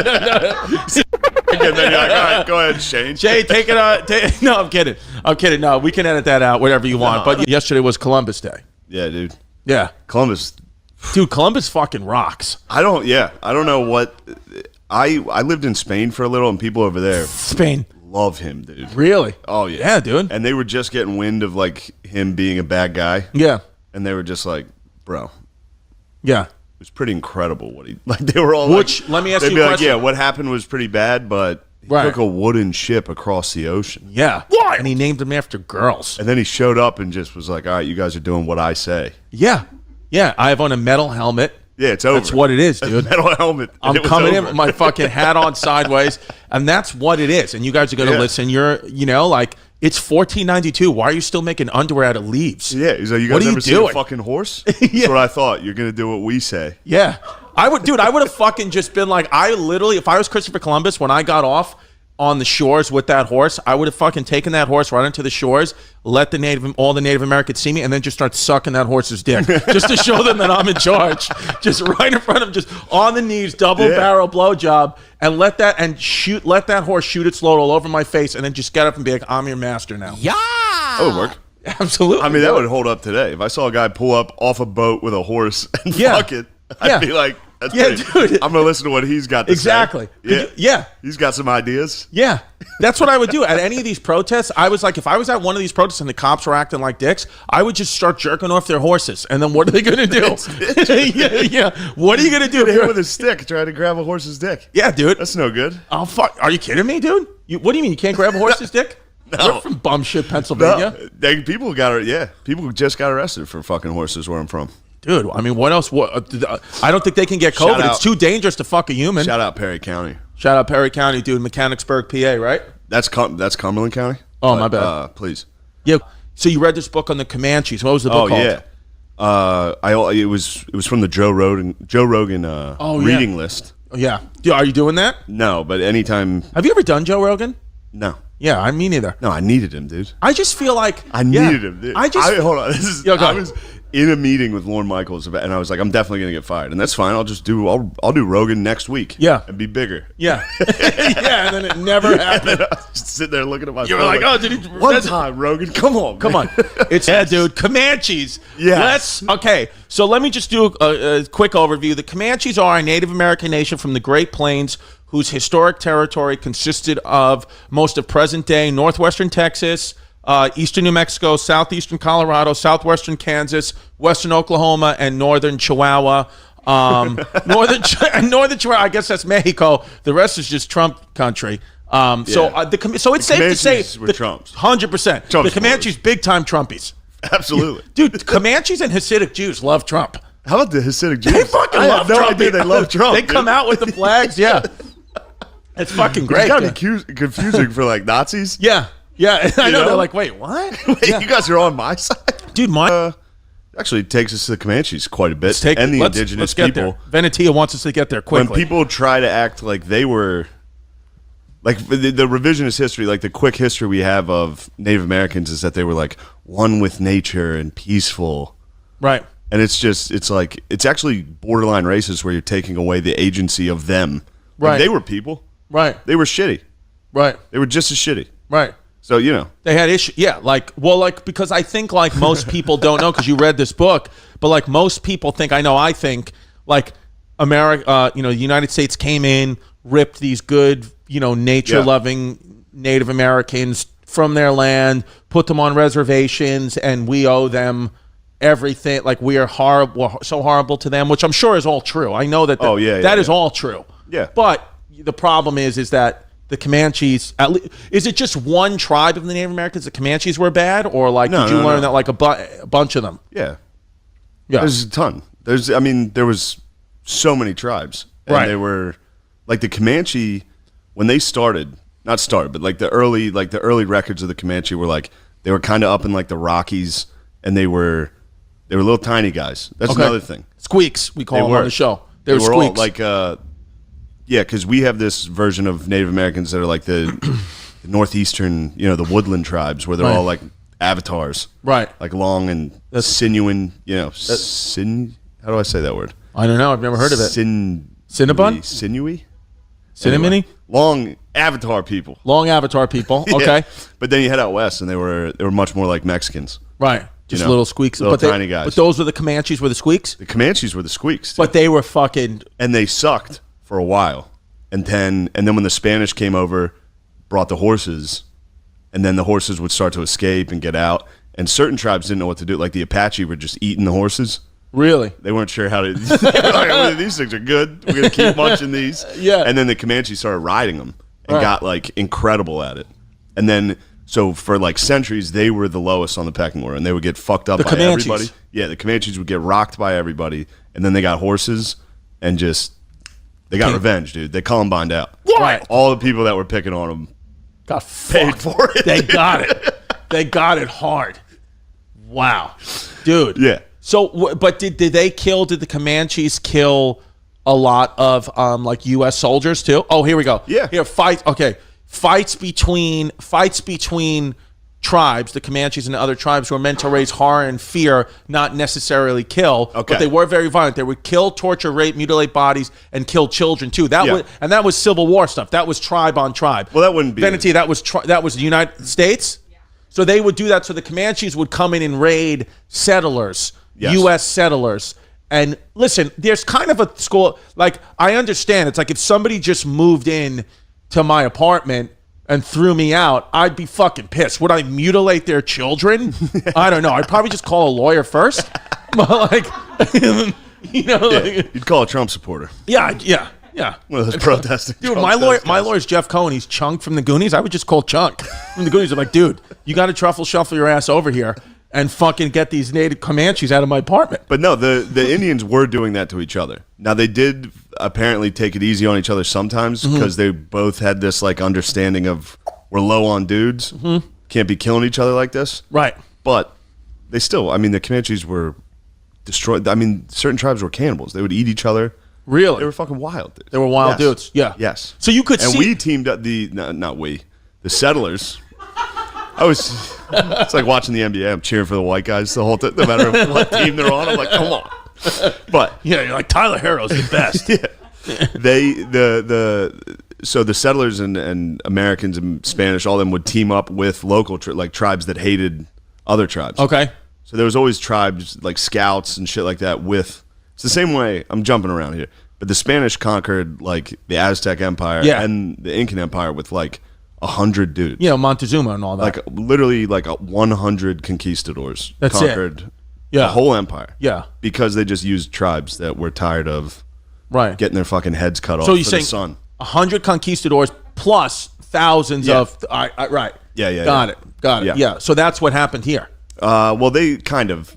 And then you're like, all right, go ahead, Shane. Shane, take it on. No, I'm kidding. No, we can edit that out, whatever you want. But yesterday was Columbus Day. Yeah, dude. Yeah. Columbus. Dude, Columbus fucking rocks. I don't know what. I lived in Spain for a little, and people over there Spain love him, dude. Really? Oh, yeah. Yeah, dude. And they were just getting wind of, like, him being a bad guy. Yeah. And they were just like, bro. Yeah. It was pretty incredible what he, like, they were all let me ask you a like, question. yeah, what happened was pretty bad, but he took a wooden ship across the ocean. Yeah. Why? And he named them after girls. And then he showed up and just was like, all right, you guys are doing what I say. Yeah. Yeah. I have on a metal helmet. Yeah, it's over. That's what it is, dude. A metal helmet. I'm coming in with my fucking hat on sideways, and that's what it is. And you guys are going to listen. You're, like, it's $14.92. Why are you still making underwear out of leaves? Yeah, he's like, you guys ever seen a fucking horse? That's what I thought. You're going to do what we say. Yeah. I would have fucking just been like, if I was Christopher Columbus, when I got off, on the shores with that horse, I would have fucking taken that horse right into the shores, let all the Native Americans see me, and then just start sucking that horse's dick just to show them that I'm in charge. Just right in front of them, just on the knees, double barrel blowjob, and let that horse shoot its load all over my face, and then just get up and be like, I'm your master now. Yeah, that would work. Absolutely. I mean, that would hold up today. If I saw a guy pull up off a boat with a horse and fuck it, I'd be like, that's great. Dude. I'm going to listen to what he's got to say. Yeah. He's got some ideas. Yeah. That's what I would do. At any of these protests, I was like, if I was at one of these protests and the cops were acting like dicks, I would just start jerking off their horses. And then what are they going to do? yeah. What are you going to do? Hit him with a stick, trying to grab a horse's dick. Yeah, dude. That's no good. Oh, fuck. Are you kidding me, dude? What do you mean? You can't grab a horse's dick? No. We're from bum shit, Pennsylvania. No. People just got arrested for fucking horses where I'm from. Dude, I mean, what else? I don't think they can get COVID. It's too dangerous to fuck a human. Shout out Perry County. Shout out Perry County, dude. Mechanicsburg, PA, right? That's Cumberland County. Oh, my bad. Please. Yeah. So you read this book on the Comanches. What was the book called? It was from the Joe Rogan reading list. Yeah. Are you doing that? No, but anytime. Have you ever done Joe Rogan? No. Yeah, I mean neither. No, I needed him, dude. I just feel like I needed him, dude. Hold on. I was in a meeting with Lorne Michaels, and I was like, I'm definitely gonna get fired, and that's fine. I'll do Rogan next week. Yeah, and be bigger. Yeah, yeah, and then it never happened. I was just sitting there looking at my. You were like, oh, did he? One time, Rogan. Come on. It's dude. Comanches. Yeah. Okay. So let me just do a quick overview. The Comanches are a Native American nation from the Great Plains, whose historic territory consisted of most of present-day northwestern Texas, eastern New Mexico, southeastern Colorado, southwestern Kansas, western Oklahoma, and northern Chihuahua. Northern Chihuahua, I guess that's Mexico. The rest is just Trump country. So it's safe to say the Trumps. 100%. The Comanches, big-time Trumpies. Absolutely. Dude, Comanches and Hasidic Jews love Trump. How about the Hasidic Jews? They fucking love Trump. I had no idea they love Trump. They come out with the flags, yeah. It's fucking great. It's gotta be confusing for like Nazis. Yeah. I know. They're like, wait, what? You guys are on my side, dude. Actually takes us to the Comanches quite a bit, and the indigenous people. Venetia wants us to get there quickly. When people try to act like they were, like the revisionist history, like the quick history we have of Native Americans is that they were like one with nature and peaceful, right? And it's like it's actually borderline racist where you're taking away the agency of them. Right? Like, they were people. Right. They were shitty. Right. They were just as shitty. Right. So, they had issues. Yeah. Because I think like most people don't know, because you read this book, but like most people think, I think like America, the United States came in, ripped these good, nature loving Native Americans from their land, put them on reservations, and we owe them everything. Like we are horrible, so horrible to them, which I'm sure is all true. I know that that is all true. Yeah. But the problem is that the Comanches, is it just one tribe of the Native Americans? The Comanches were bad, or like did you learn that like a bunch of them? Yeah. There's a ton. There was so many tribes, and they were like the Comanche when they not started, but like the early records of the Comanche were like they were kind of up in like the Rockies, and they were little tiny guys. That's another thing. Squeaks, we call them on the show. They were squeaks. All like because we have this version of Native Americans that are like the northeastern, the woodland tribes, where they're all like avatars, right? Like long and sinuous, how do I say that word? I don't know. I've never heard of it. Cinnabon? Sinewy? Cinnamony? Anyway, long avatar people. Okay. But then you head out west, and they were much more like Mexicans. Right. Just little squeaks. Little tiny guys. But those were the Comanches were the squeaks? The Comanches were the squeaks. But they were fucking... And they sucked for a while. And then when the Spanish came over, brought the horses, and then the horses would start to escape and get out. And certain tribes didn't know what to do. Like the Apache were just eating the horses. Really? They weren't sure how to... like, these things are good. We're going to keep munching these. Yeah. And then the Comanches started riding them and got like incredible at it. And then... So for like centuries, they were the lowest on the pecking order, and they would get fucked up by everybody. Yeah, the Comanches would get rocked by everybody, and then they got horses, and they got revenge, dude. They Columbined out. Right. All the people that were picking on them got paid for it. They got it. They got it hard. Wow, dude. Yeah. So, but did the Comanches kill a lot of like U.S. soldiers too? Oh, here we go. Yeah. Here, fight. Okay. fights between tribes, the Comanches and the other tribes, were meant to raise horror and fear, not necessarily kill. Okay. But they were very violent. They would kill, torture, rape, mutilate bodies, and kill children too. That was Civil War stuff. That was tribe on tribe. Well, that wouldn't be Veneti. That was the United States. So they would do that. So the Comanches would come in and raid settlers, U.S. settlers. And listen, there's kind of a school, like, I understand. It's like if somebody just moved in to my apartment and threw me out, I'd be fucking pissed. Would I mutilate their children? I don't know. I'd probably just call a lawyer first. But like, you'd call a Trump supporter. Yeah. One of those protesting. Dude, my lawyer's Jeff Cohen. He's Chunk from the Goonies. I would just call Chunk from the Goonies. I'm like, dude, you got to truffle shuffle your ass over here and fucking get these native Comanches out of my apartment. But no, the Indians were doing that to each other. Now, they did apparently take it easy on each other sometimes because they both had this like understanding of we're low on dudes, can't be killing each other like this. Right. But they still, I mean, the Comanches were destroyed. I mean, certain tribes were cannibals. They would eat each other. Really? They were fucking wild dudes. They were wild dudes. Yeah. Yes. So you could and see. we teamed up the settlers. It's like watching the NBA. I'm cheering for the white guys the whole time, no matter what team they're on. I'm like, come on. But yeah, you're like, Tyler Harrow's the best. So the settlers and Americans and Spanish, all of them would team up with local tribes that hated other tribes. Okay. So there was always tribes like scouts and shit like that with. It's the same way. I'm jumping around here, but the Spanish conquered like the Aztec Empire and the Incan Empire with like 100 dudes. Yeah, Montezuma and all that. Like literally like 100 conquistadors conquered the whole empire. Yeah. Because they just used tribes that were tired of getting their fucking heads cut off so you're for saying the sun. 100 conquistadors plus thousands of right. Yeah. Got it. Yeah. So that's what happened here. Well, they kind of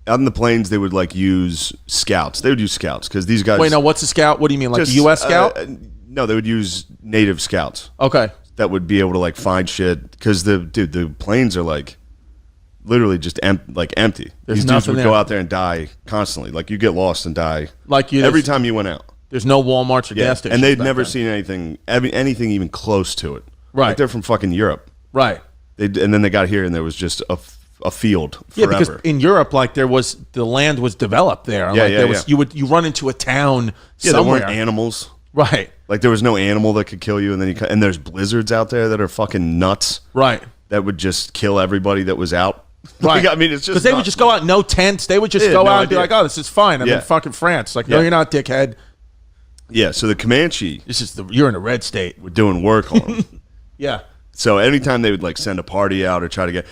out in the plains they would like use scouts. They would use scouts because these guys. Wait, no. What's a scout? What do you mean, like a U.S. scout? No, they would use native scouts. Okay. That would be able to like find shit because the plains are like literally just empty. There's These dudes would go out there and die constantly. Like you get lost and die every time you went out. There's no Walmarts or gas stations. And they'd never seen anything even close to it. Right. Like they're from fucking Europe. Right. And then they got here and there was just a field forever. Yeah, because in Europe, like the land was developed there. You run into a town somewhere. There weren't animals. Right. Like there was no animal that could kill you, and then and there's blizzards out there that are fucking nuts. Right. That would just kill everybody that was out. Right. Like, I mean, it's just because they would just go out, no tents. They would just go out and be like, "Oh, this is fine. I'm in fucking France." Like, no, you're not, dickhead. Yeah. So the Comanche. You're in a red state. We're doing work on them. Yeah. So anytime they would like send a party out or try to get.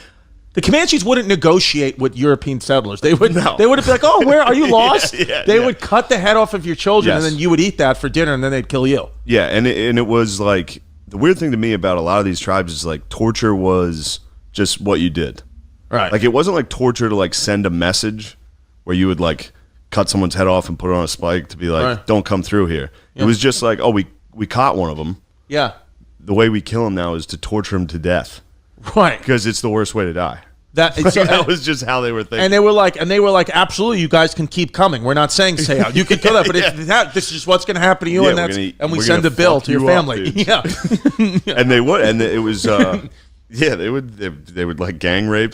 The Comanches wouldn't negotiate with European settlers. They would. They would be like, "Oh, where are you lost?" They would cut the head off of your children, and then you would eat that for dinner, and then they'd kill you. Yeah, and it was like the weird thing to me about a lot of these tribes is like torture was just what you did. Right. Like it wasn't like torture to like send a message where you would like cut someone's head off and put it on a spike to be like, "Don't come through here." Yeah. It was just like, "Oh, we caught one of them." Yeah. The way we kill him now is to torture him to death. Right. Because it's the worst way to die. That was just how they were thinking. And they were like, absolutely, you guys can keep coming. We're not saying stay out. You can kill that, but this is just what's going to happen to you, and we send a bill to your family. Yeah. And they would, and it was, they would like gang rape.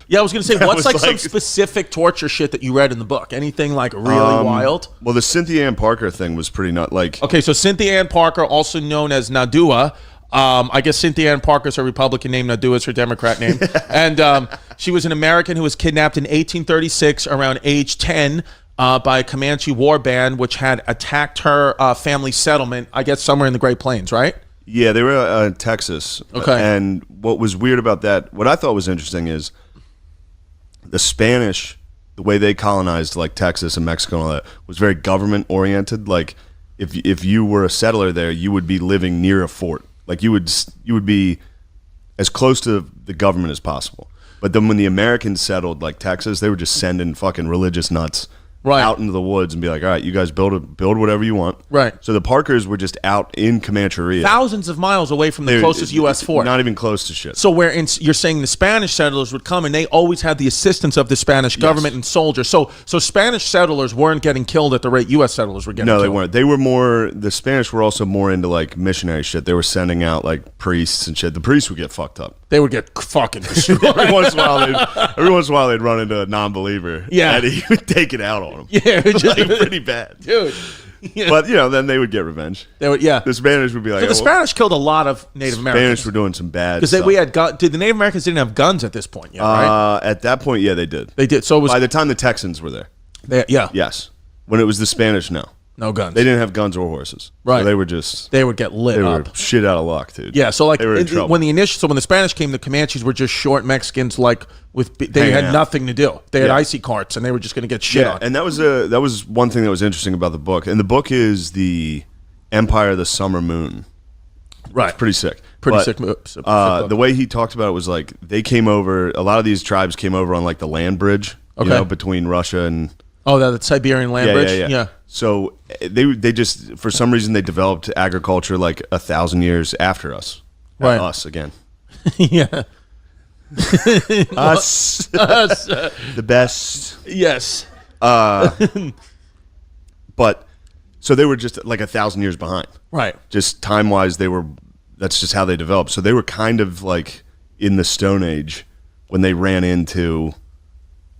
Yeah, I was going to say, what's like some specific torture shit that you read in the book? Anything like really wild? Well, the Cynthia Ann Parker thing was pretty nut. Like, okay, so Cynthia Ann Parker, also known as Nadua. I guess Cynthia Ann Parker is her Republican name. Nadua is her Democrat name. And she was an American who was kidnapped in 1836 around age 10 by a Comanche war band, which had attacked her family settlement, I guess somewhere in the Great Plains, right? Yeah, they were in Texas. Okay. And what was weird about that, what I thought was interesting is the Spanish, the way they colonized like Texas and Mexico and all that, was very government oriented. Like if you were a settler there, you would be living near a fort. Like you would be as close to the government as possible. But then when the Americans settled like Texas, they were just sending fucking religious nuts out into the woods and be like, all right, you guys build whatever you want. Right. So the Parkers were just out in Comancheria. Thousands of miles away from the closest U.S. fort. Not even close to shit. So you're saying the Spanish settlers would come and they always had the assistance of the Spanish government and soldiers. So Spanish settlers weren't getting killed at the rate U.S. settlers were getting killed. No, they weren't. They were more, the Spanish were also more into like missionary shit. They were sending out like priests and shit. The priests would get fucked up. They would get fucking destroyed. every once in a while they'd run into a non-believer. Yeah. And he would take it out on them. Yeah. Like, pretty bad. Dude. Yeah. But, then they would get revenge. They would, yeah. The Spanish would be like... So the Spanish killed a lot of Native Americans. Spanish were doing some bad stuff. Because the Native Americans didn't have guns at this point yet, right? At that point, yeah, they did. They did. So it was... By the time the Texans were there. Yeah. Yes. When it was the Spanish, no. No guns. They didn't have guns or horses. Right. So they were just... They would get lit up. They were shit out of luck, dude. Yeah, so like they were in trouble. when the Spanish came, the Comanches were just short Mexicans, like they had nothing to do. They had icy carts, and they were just going to get shit on. And that was one thing that was interesting about the book. And the book is the Empire of the Summer Moon. Right. It's pretty sick. Pretty but, sick. The way he talked about it was like they came over. A lot of these tribes came over on like the land bridge, between Russia and. Oh, the Siberian land bridge. Yeah. So they just for some reason they developed agriculture like 1,000 years after us. Right. Us again. Yeah. Us. The best. Yes. But so they were just like 1,000 years behind. Right. Just time wise, that's just how they developed. So they were kind of like in the Stone Age when they ran into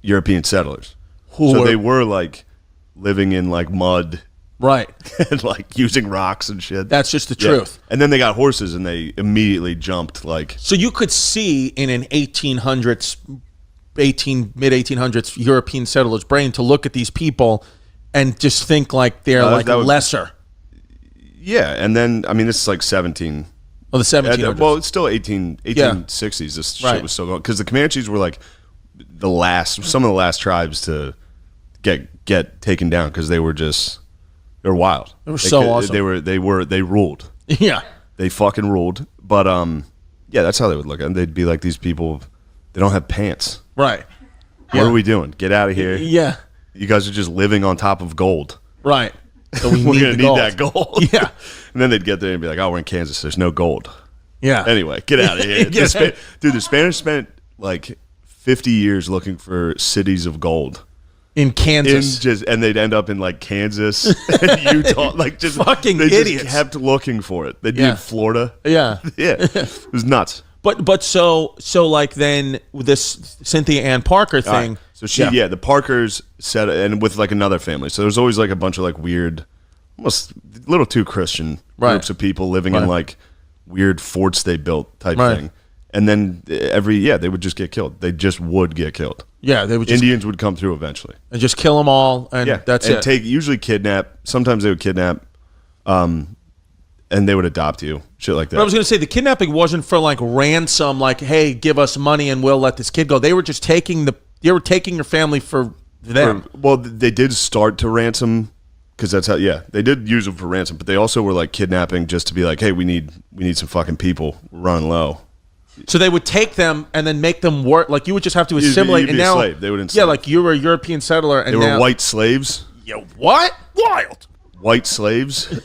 European settlers. They were like living in like mud. Right. And like using rocks and shit. That's just the truth. And then they got horses and they immediately jumped like. So you could see in an mid 1800s European settler's brain to look at these people and just think like they're lesser. Yeah, and then I mean this is like 17. Oh, the 1700s. Well, it's still 1860s. This shit was still going because the Comanches were like some of the last tribes to get taken down because they're wild. They were so awesome. They ruled. Yeah, they fucking ruled. But that's how they would look at it. They'd be like these people. They don't have pants. Right. What are we doing? Get out of here. Yeah. You guys are just living on top of gold. Right. So we're gonna need that gold. Yeah. And then they'd get there and be like, "Oh, we're in Kansas. There's no gold." Yeah. Anyway, get out of here. The Spanish spent like 50 years looking for cities of gold. In Kansas. And they'd end up in like Kansas and Utah. Like just fucking they idiots. Just kept looking for it. They'd be in Florida. Yeah. Yeah. It was nuts. But so like then this Cynthia Ann Parker thing. Right. So the Parkers said, and with like another family. So there's always like a bunch of like weird, almost a little too Christian groups of people living in like weird forts they built type thing. And then they would just get killed. They just would get killed. Yeah, they would. Indians would come through eventually and just kill them all, and that's it. Usually kidnap. Sometimes they would kidnap, and they would adopt you, shit like that. But I was going to say the kidnapping wasn't for like ransom, like hey, give us money and we'll let this kid go. They were just taking your family for them. They did start to ransom because that's how. Yeah, they did use them for ransom, but they also were like kidnapping just to be like, hey, we need some fucking people. We're running low. So they would take them and then make them work. Like you would just have to assimilate. You'd be a slave. They would enslave. Yeah, like you were a European settler, and they were white slaves. Yo, what? Wild. White slaves.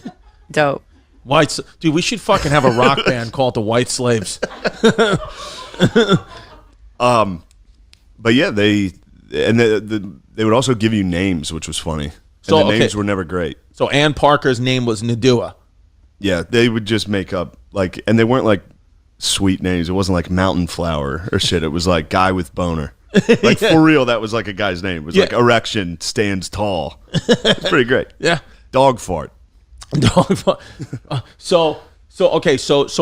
Dope. Dude, we should fucking have a rock band called the White Slaves. But yeah, they would also give you names, which was funny. So and the names were never great. So Ann Parker's name was Nadua. Yeah, they would just make up like, and they weren't like sweet names. It wasn't like Mountain Flower or shit. It was like Guy with Boner. Like for real, that was like a guy's name. It was like Erection Stands Tall. It's pretty great. Yeah. Dog Fart. So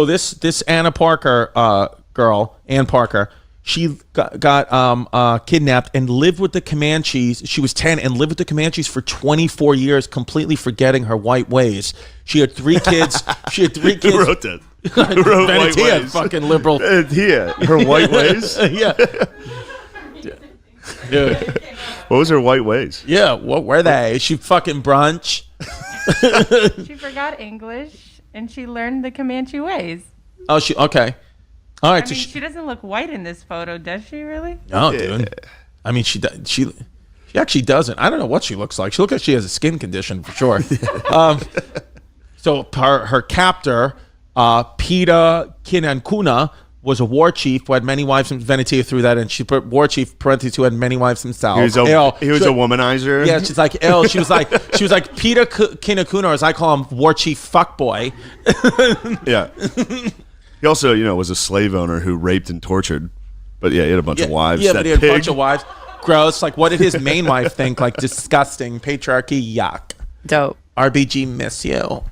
this Anna Parker girl, Ann Parker, she got kidnapped and lived with the Comanches. She was 10 and lived with the Comanches for 24 years, completely forgetting her white ways. She had 3 kids. Who wrote that? Who wrote White Ways? Fucking liberal. Yeah, her white ways? Yeah. Dude. What was her white ways? Yeah, what were they? She fucking brunch. She forgot English and she learned the Comanche ways. Oh, okay. All right. I mean, she doesn't look white in this photo, does she? Really? No, dude. I mean, she She actually doesn't. I don't know what she looks like. She looks like she has a skin condition for sure. So her captor, Peter Kinankuna, was a war chief who had many wives. And Venetia threw that in. She put war chief parentheses who had many wives himself. He was a womanizer. Yeah, she's like ill. She was like Peter Kinakuna, or as I call him, war chief fuckboy. Yeah. He also, was a slave owner who raped and tortured. But yeah, he had a bunch of wives. Yeah, but he had a bunch of wives. Gross. Like, what did his main wife think? Like, disgusting. Patriarchy. Yuck. Dope. RBG, miss you.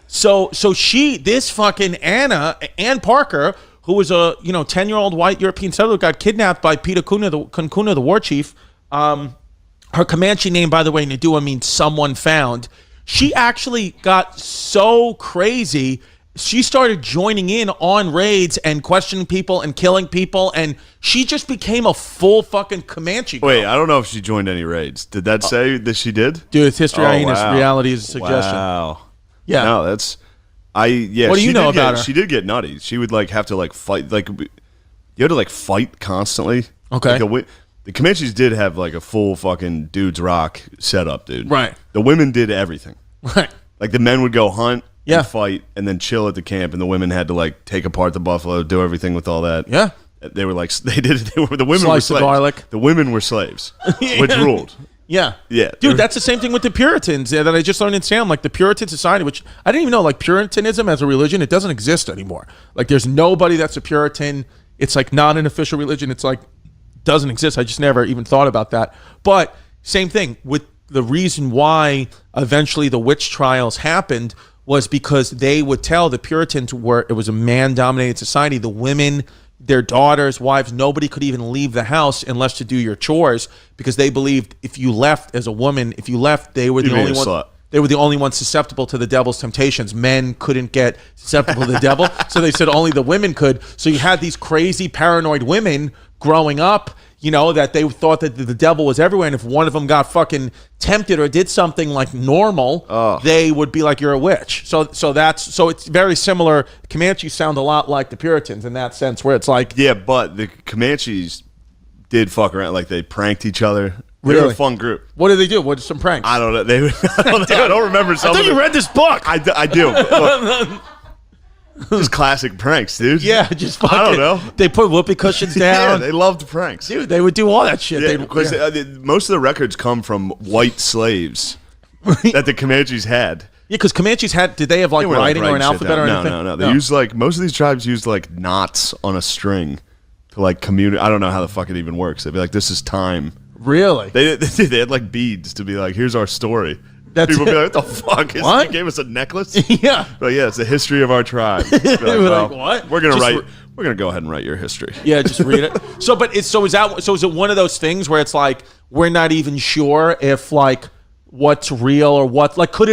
So this fucking Ann Parker, who was a 10-year-old white European settler, got kidnapped by Peter Kunkuna, the war chief. Her Comanche name, by the way, Nadua, means someone found. She actually got so crazy, she started joining in on raids and questioning people and killing people, and she just became a full fucking Comanche girl. Wait, I don't know if she joined any raids. Did that say that she did? Dude, it's history. Reality is a suggestion. Wow. Yeah. No, that's What do you know about her? She did get nutty. She would have to fight. You had to fight constantly. Okay. The Comanches did have a full fucking dude's rock setup, dude. Right. The women did everything. Right. The men would go hunt, Yeah. and fight, and then chill at the camp, and the women had to take apart the buffalo, do everything with all that. Yeah. They were the women were Slice the slaves. garlic. The women were slaves, which ruled. Yeah. Yeah. Dude, that's the same thing with the Puritans that I just learned in Salem. The Puritan society, which I didn't even know, Puritanism as a religion, it doesn't exist anymore. There's nobody that's a Puritan. It's not an official religion. It's doesn't exist. I just never even thought about that. But same thing with the reason why eventually the witch trials happened was because they would tell the Puritans it was a man-dominated society. The women, their daughters, wives, nobody could even leave the house unless to do your chores, because they believed if you left as a woman, they were the only one. They were the only ones susceptible to the devil's temptations. Men couldn't get susceptible to the devil, so they said only the women could. So you had these crazy paranoid women growing up, that they thought that the devil was everywhere, and if one of them got fucking tempted or did something normal, they would be like, you're a witch. So it's very similar. Comanches sound a lot like the Puritans in that sense, where it's yeah, but the Comanches did fuck around, they pranked each other. They Really? were a fun group. what did they do? What are some pranks? I don't know. I don't remember some. I thought you read this book. I do. Look, just classic pranks, dude. Yeah, just fucking, I don't know. They put whoopee cushions Yeah, down. they loved pranks. Dude, they would do all that shit. Yeah, because most of the records come from white slaves that the Comanches had. Yeah, because Comanches did they have They weren't, writing or an shit alphabet down. or anything? No. They used most of these tribes used knots on a string to communicate. I don't know how the fuck it even works. They'd be like, this is time. Really? They had beads to be like, here's our story. That's People it. be like, what the fuck? What? You gave us a necklace? Yeah. But yeah, it's the history of our tribe. Be like, We're like, what? We're gonna Just we're gonna go ahead and write your history. Yeah, just read it. Is it one of those things where it's we're not even sure if what's real or what could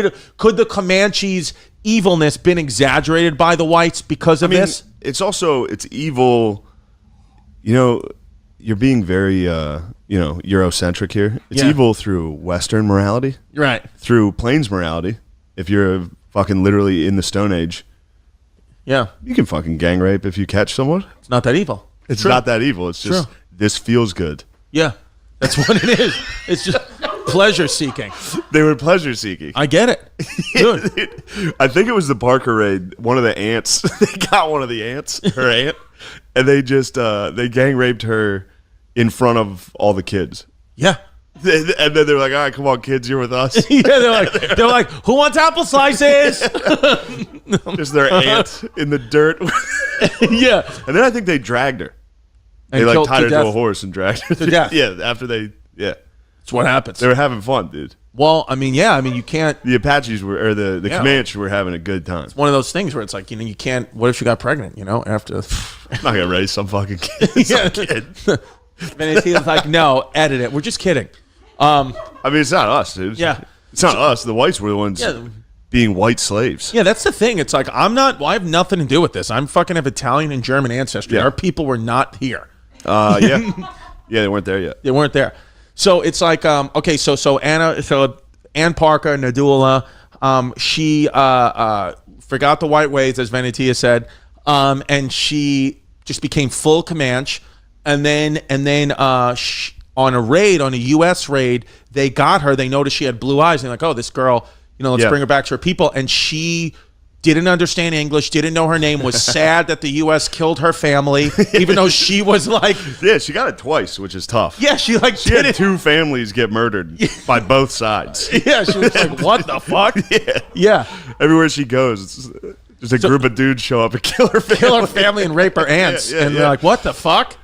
the Comanches' evilness been exaggerated by the whites because of this? It's evil. You're being very Eurocentric here. It's Yeah. evil through Western morality, Right. through Plains morality. If you're fucking literally in the Stone Age, Yeah. you can fucking gang rape if you catch someone. It's not that evil. It's not that evil. It's just True. this feels good. Yeah. That's what it is. It's just pleasure seeking. They were pleasure seeking. I get it. Dude. I think it was the Parker raid. One of the aunts, they got one of the aunts, her aunt, and they just they gang raped her in front of all the kids. Yeah. And then they're like, all right, come on, kids, you're with us. Yeah, they're like, who wants apple slices? Just their aunt in the dirt. Yeah. And then I think they dragged her. And They killed tied her to to a death. horse and dragged her To death. Yeah, after they That's what happens. they were having fun, dude. Well, you can't. The Apaches were, or the Yeah. Comanches were having a good time. One of those things where it's you can't. What if she got pregnant? After. I'm not gonna raise some fucking kid. Some kid. Venezia's no, edit it. We're just kidding. I mean, it's not us, dude. Yeah. It's not us. The whites were the ones being white slaves. Yeah, that's the thing. It's I'm not. Well, I have nothing to do with this. I'm fucking have Italian and German ancestry. Yeah. Our people were not here. Yeah. Yeah, they weren't there yet. They weren't there. So it's okay. So Ann Parker, Nadula, she forgot the white ways, as Venetia said, and she just became full Comanche. And then on a raid, on a U.S. raid, they got her. They noticed she had blue eyes. And they're like, oh, this girl, let's bring her back to her people. And she didn't understand English, didn't know her name, was sad that the U.S. killed her family, even though she was like... Yeah, she got it twice, which is tough. Yeah, she had 2 families get murdered by both sides. Yeah, she was like, what the fuck? Yeah. Everywhere she goes, there's a group of dudes show up and kill her family. Kill her family and rape her aunts. And they're like, what the fuck?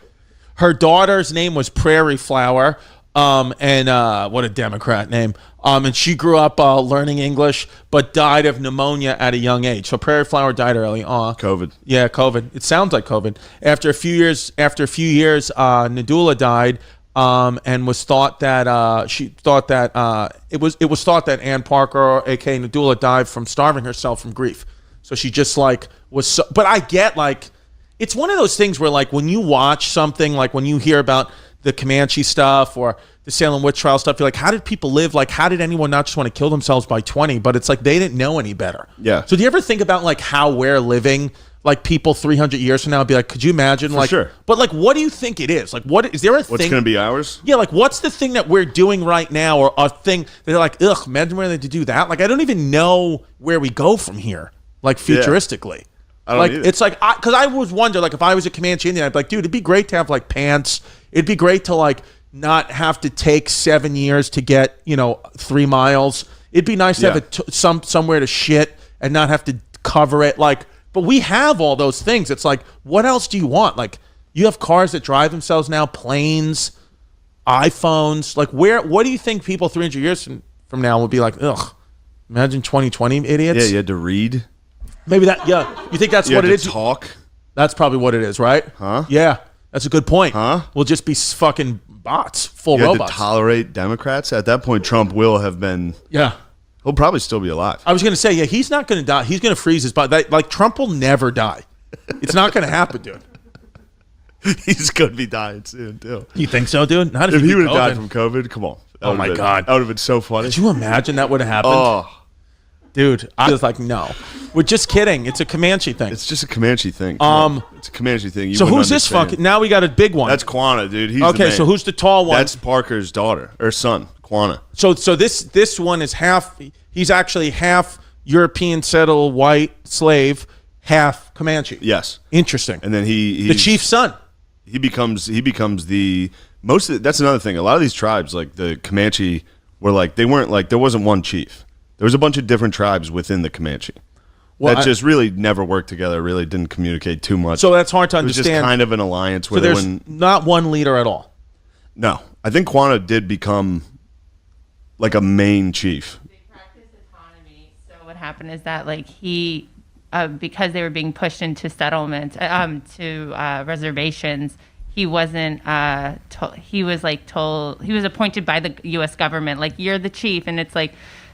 Her daughter's name was Prairie Flower. And what a Democrat name. And she grew up learning English, but died of pneumonia at a young age. So Prairie Flower died early. COVID. Yeah, COVID. It sounds like COVID. After a few years, Nadula died, and was thought that it was thought that Ann Parker, aka Nadula, died from starving herself from grief. So she just like was. So, but I get like, it's one of those things where like when you watch something, like when you hear about the Comanche stuff or the Salem witch trial stuff, you're like, how did people live? Like, how did anyone not just want to kill themselves by 20? But it's like they didn't know any better. Yeah. So do you ever think about like how we're living, like people 300 years from now be like, could you imagine? For like, sure. But like, what do you think it is? Like, what is there a thing? What's going to be ours? Yeah, like what's the thing that we're doing right now, or a thing that they're like, ugh, imagine where they to do that. Like, I don't even know where we go from here, like futuristically. Yeah. Like either. It's like, because I was wonder, like if I was a Comanche Indian, I'd be like, dude, it'd be great to have like pants. It'd be great to like not have to take 7 years to get 3 miles. It'd be nice to have somewhere to shit and not have to cover it. Like, but we have all those things. It's like, what else do you want? Like, you have cars that drive themselves now, planes, iPhones. Like, what do you think people 300 years from now will be like? Ugh, imagine 2020 idiots. Yeah, you had to read. Maybe that. Yeah, you think that's what it is? Talk. That's probably what it is, right? Huh? Yeah, that's a good point. Huh? We'll just be fucking bots, full you robots. Had to tolerate Democrats. At that point, Trump will have been. Yeah. He'll probably still be alive. I was going to say, yeah, he's not going to die. He's going to freeze his body. Like Trump will never die. It's not going to happen, dude. He's going to be dying soon too. You think so, dude? Not if he would have died from COVID, come on. Oh my God, that would have been so funny. Could you imagine that would have happened? Oh. Dude, I was like, no. We're just kidding. It's a Comanche thing. It's just a Comanche thing. It's a Comanche thing. So who's this fucking? Now we got a big one. That's Quanah, dude. He's okay, so who's the tall one? That's Parker's daughter or son, Quanah. So this one is half. He's actually half European settled white slave, half Comanche. Yes. Interesting. And then he's the chief's son. He becomes the most. That's another thing. A lot of these tribes, like the Comanche, were like they weren't like there wasn't one chief. There was a bunch of different tribes within the Comanche that just really never worked together, really didn't communicate too much. So that's hard to understand. It was just kind of an alliance where there's not one leader at all. No. I think Quanah did become like a main chief. They practiced autonomy. So what happened is that like he, because they were being pushed into settlements, to reservations, he wasn't he was appointed by the U.S. government, like, you're the chief. And it's like,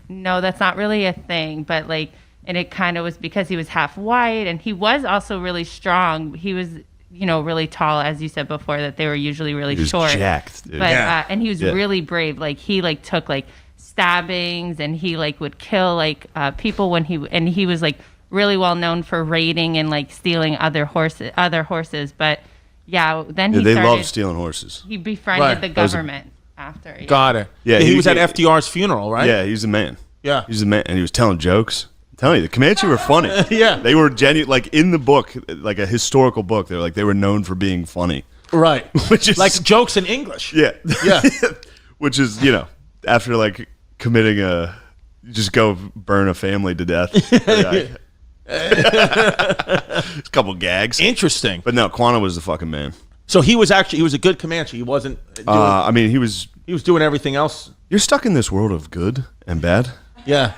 no, that's not really a thing. But like, and it kind of was because he was half white, and he was also really strong. He was, really tall, as you said before, that they were usually really short. Jacked, dude. But and he was really brave. Like he like took like stabbings, and he like would kill like people when he was like really well known for raiding and like stealing other horses. But yeah, then they love stealing horses. He befriended the government. After, Got it. Yeah, he was at FDR's funeral, right? Yeah, he's the man. Yeah, he's the man, and he was telling jokes. I'm telling you, the Comanche were funny. Yeah, they were genuine. Like in the book, like a historical book, they were known for being funny. Right, which is like jokes in English. Yeah, yeah. Which is after like committing you just go burn a family to death. A couple gags. Interesting, but no, Quanah was the fucking man. So he was a good Comanche. He wasn't. He was doing everything else. You're stuck in this world of good and bad. Yeah.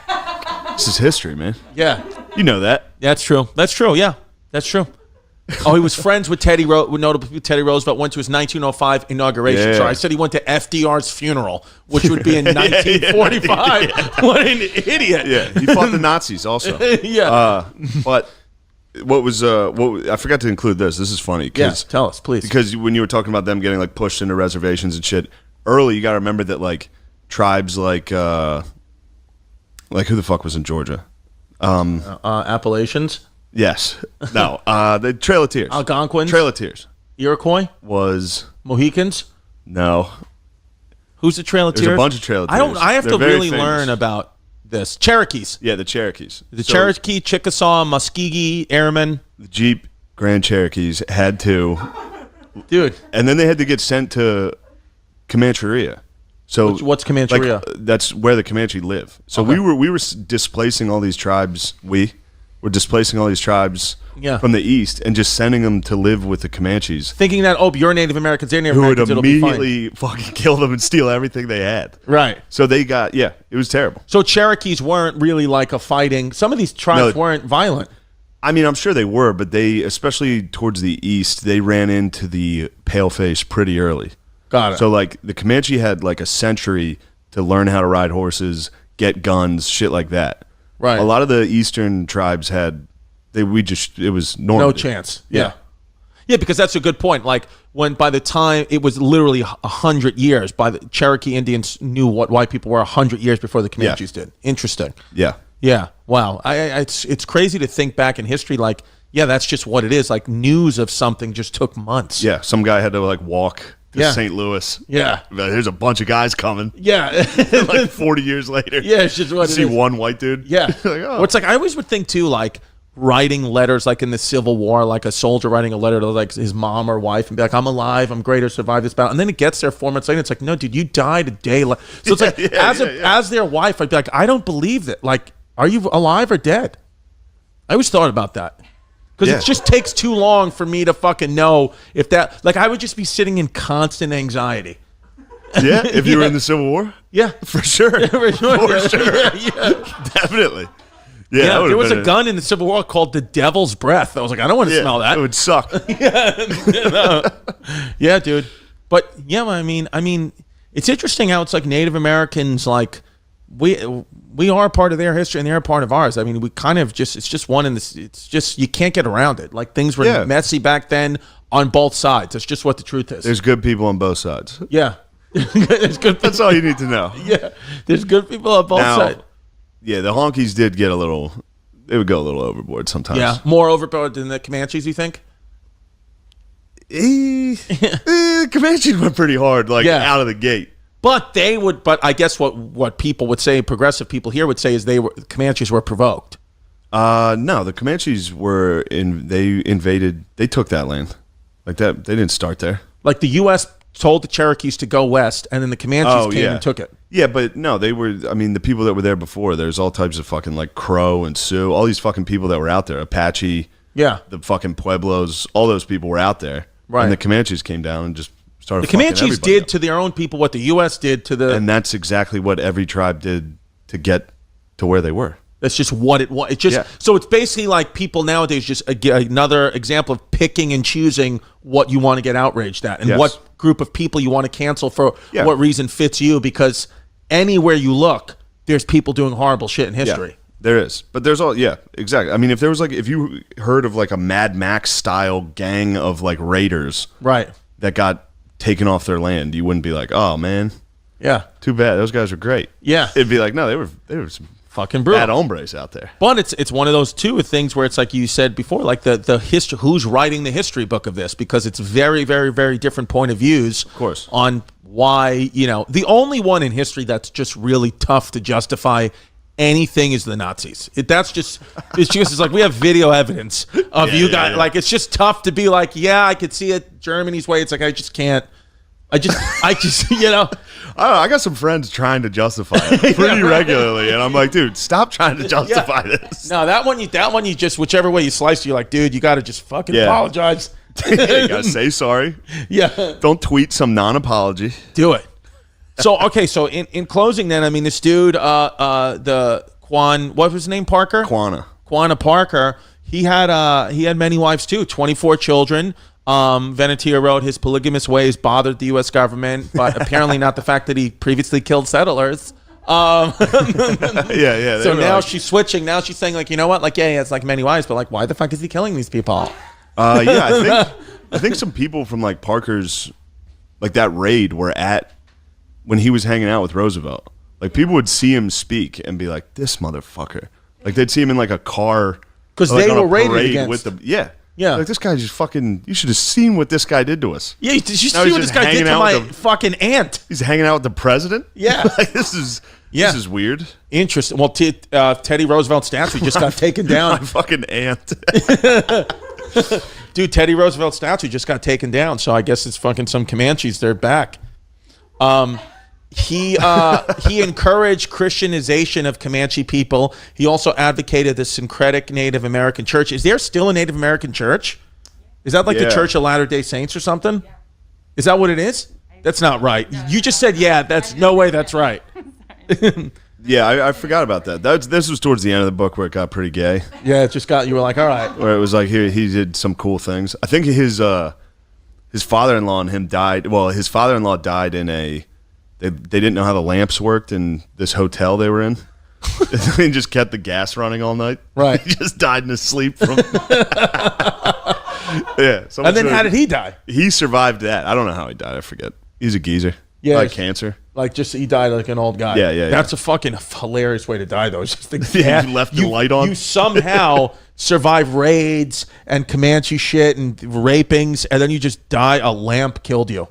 This is history, man. Yeah. You know that. That's true. Yeah, that's true. Oh, he was friends with notable Teddy Roosevelt. Went to his 1905 inauguration. Yeah. So I said he went to FDR's funeral, which would be in 1945. What an idiot! Yeah, he fought the Nazis also. Yeah. But. What I forgot to include this. This is funny. Yes, tell us, please. Because when you were talking about them getting like pushed into reservations and shit, early you got to remember that like tribes like who the fuck was in Georgia? Appalachians? Yes. No. The Trail of Tears. Algonquins? Trail of Tears. Iroquois? was Mohicans? no. Who's the Trail of Tears? There's a bunch of Trail of Tears. I have They're to very really famous. learn about this. Cherokees. Yeah, the Cherokees. The Cherokee, Chickasaw, Muskegee, Airmen. The Jeep Grand Cherokees had to, Dude. and then they had to get sent to Comancheria. So What's Comancheria? Like, that's where the Comanche live. So Okay. we were displacing all these tribes. We were displacing all these tribes from the east and just sending them to live with the Comanches, Thinking that, you're Native Americans, they're Native who would Americans, it'll be fine. immediately fucking kill them and steal everything they had. Right. So they got it was terrible. So Cherokees weren't really like a fighting. Some of these tribes weren't violent. I mean, I'm sure they were, but they, especially towards the east, they ran into the paleface pretty early. Got it. So like the Comanche had like a century to learn how to ride horses, get guns, shit like that. Right. A lot of the eastern tribes had it was normal. No chance. Yeah. Yeah, because that's a good point. Like by the time it was literally 100 years, by the Cherokee Indians knew what white people were 100 years before the Comanches did. Interesting. Yeah. Yeah. Wow. It's crazy to think back in history. Like, yeah, that's just what it is. Like news of something just took months. Yeah. Some guy had to like walk to St. Louis. Yeah. There's a bunch of guys coming. Yeah. Like 40 years later. Yeah. It's just what it See is. one white dude. Yeah. Like, oh. Well, it's like I always would think too, like writing letters, like in the Civil War, like a soldier writing a letter to like his mom or wife and be like, "I'm alive, I'm great, I survived this battle," and then it gets there 4 months later. It's like, no, dude, you died a day. So it's like as their wife, I'd be like, I don't believe that. Like, are you alive or dead? I always thought about that. Because it just takes too long for me to fucking know if that, like, I would just be sitting in constant anxiety. Yeah, if you were in the Civil War? Yeah. For sure. For sure. Yeah. Definitely. Yeah, there was a gun in the Civil War called the Devil's Breath. I was like, I don't want to smell that. It would suck. Yeah, dude. But yeah, I mean, it's interesting how it's like Native Americans, like we are part of their history and they're a part of ours. I mean, we kind of it's just one in this. It's just you can't get around it. Like things were messy back then on both sides. That's just what the truth is. There's good people on both sides. Yeah, there's good. That's all you need to know. Yeah, there's good people on both sides. Yeah, the honkies did get they would go a little overboard sometimes. Yeah, more overboard than the Comanches, you think? Comanches went pretty hard, out of the gate. But I guess what people would say, progressive people here would say, is Comanches were provoked. No, the Comanches they took that land. Like that, they didn't start there. Like the U.S. told the Cherokees to go west, and then the Comanches came and took it. Yeah, but no, they were, the people that were there before, there's all types of fucking like Crow and Sioux, all these fucking people that were out there, Apache, the fucking Pueblos, all those people were out there. Right. And the Comanches came down and just started fucking everybody. The Comanches did to their own people what the U.S. did to the... And that's exactly what every tribe did to get to where they were. That's just what it was. So it's basically like people nowadays, just another example of picking and choosing what you want to get outraged at and what group of people you want to cancel for what reason fits you, because anywhere you look, there's people doing horrible shit in history. Yeah, there is. But there's exactly. I mean, if there was if you heard of like a Mad Max style gang of like raiders that got taken off their land, you wouldn't be like, oh man. Yeah. Too bad. Those guys were great. Yeah. It'd be like, no, they were some fucking brutal bad hombres out there. But it's one of those things where it's like you said before, like the history, who's writing the history book of this, because it's very, very, very different point of views, of course, on why, the only one in history that's just really tough to justify anything is the Nazis. It's like we have video evidence of you guys. Yeah. Like it's just tough to be like, yeah, I could see it Germany's way. It's like I just can't. I just I don't know, I got some friends trying to justify it pretty regularly, and I'm like, dude, stop trying to justify this. No, that one you just, whichever way you slice it, you're like, dude, you got to just fucking apologize. You got to say sorry. Yeah. Don't tweet some non-apology. Do it. So, okay, so in closing then, I mean, this dude, the what was his name, Parker? Quanah Parker, he had many wives too, 24 children. Venetia wrote, his polygamous ways bothered the U.S. government, but apparently not the fact that he previously killed settlers. So now she's switching. Now she's saying, like, you know what? Like, yeah, he has like many wives, but like, why the fuck is he killing these people? I think some people from like Parker's, like that raid were at when he was hanging out with Roosevelt. Like people would see him speak and be like, this motherfucker. Like they'd see him in like a car. Because they were raided against. With the, Yeah. Like, this guy just fucking, you should have seen what this guy did to us. Yeah, did you Now see he's what this just guy did hanging to out my with the- fucking aunt? He's hanging out with the president? Yeah. Like, this is weird. Interesting. Well, Teddy Roosevelt's statue just got taken down. My fucking aunt. Dude, Teddy Roosevelt's statue just got taken down, so I guess it's fucking some Comanches. They're back. He encouraged Christianization of Comanche people. He also advocated the syncretic Native American church. Is there still a Native American church? Is that like the Church of Latter-day Saints or something? Yeah. Is that what it is? That's not right. You just said, yeah, that's no way that's right. Yeah, I forgot about that. This was towards the end of the book where it got pretty gay. Yeah, it just got, you were like, all right. Where it was like he did some cool things. I think his father-in-law and him died. Well, his father-in-law died in a, they didn't know how the lamps worked in this hotel they were in. They just kept the gas running all night. Right. He just died in his sleep from. Yeah. And then how did he die? He survived that. I don't know how he died. I forget. He's a geezer. Yeah. Like cancer. Like just he died like an old guy. Yeah. That's a fucking hilarious way to die, though. It's just the Yeah, you left the light on. You somehow survive raids and Comanche shit and rapings, and then you just die. A lamp killed you.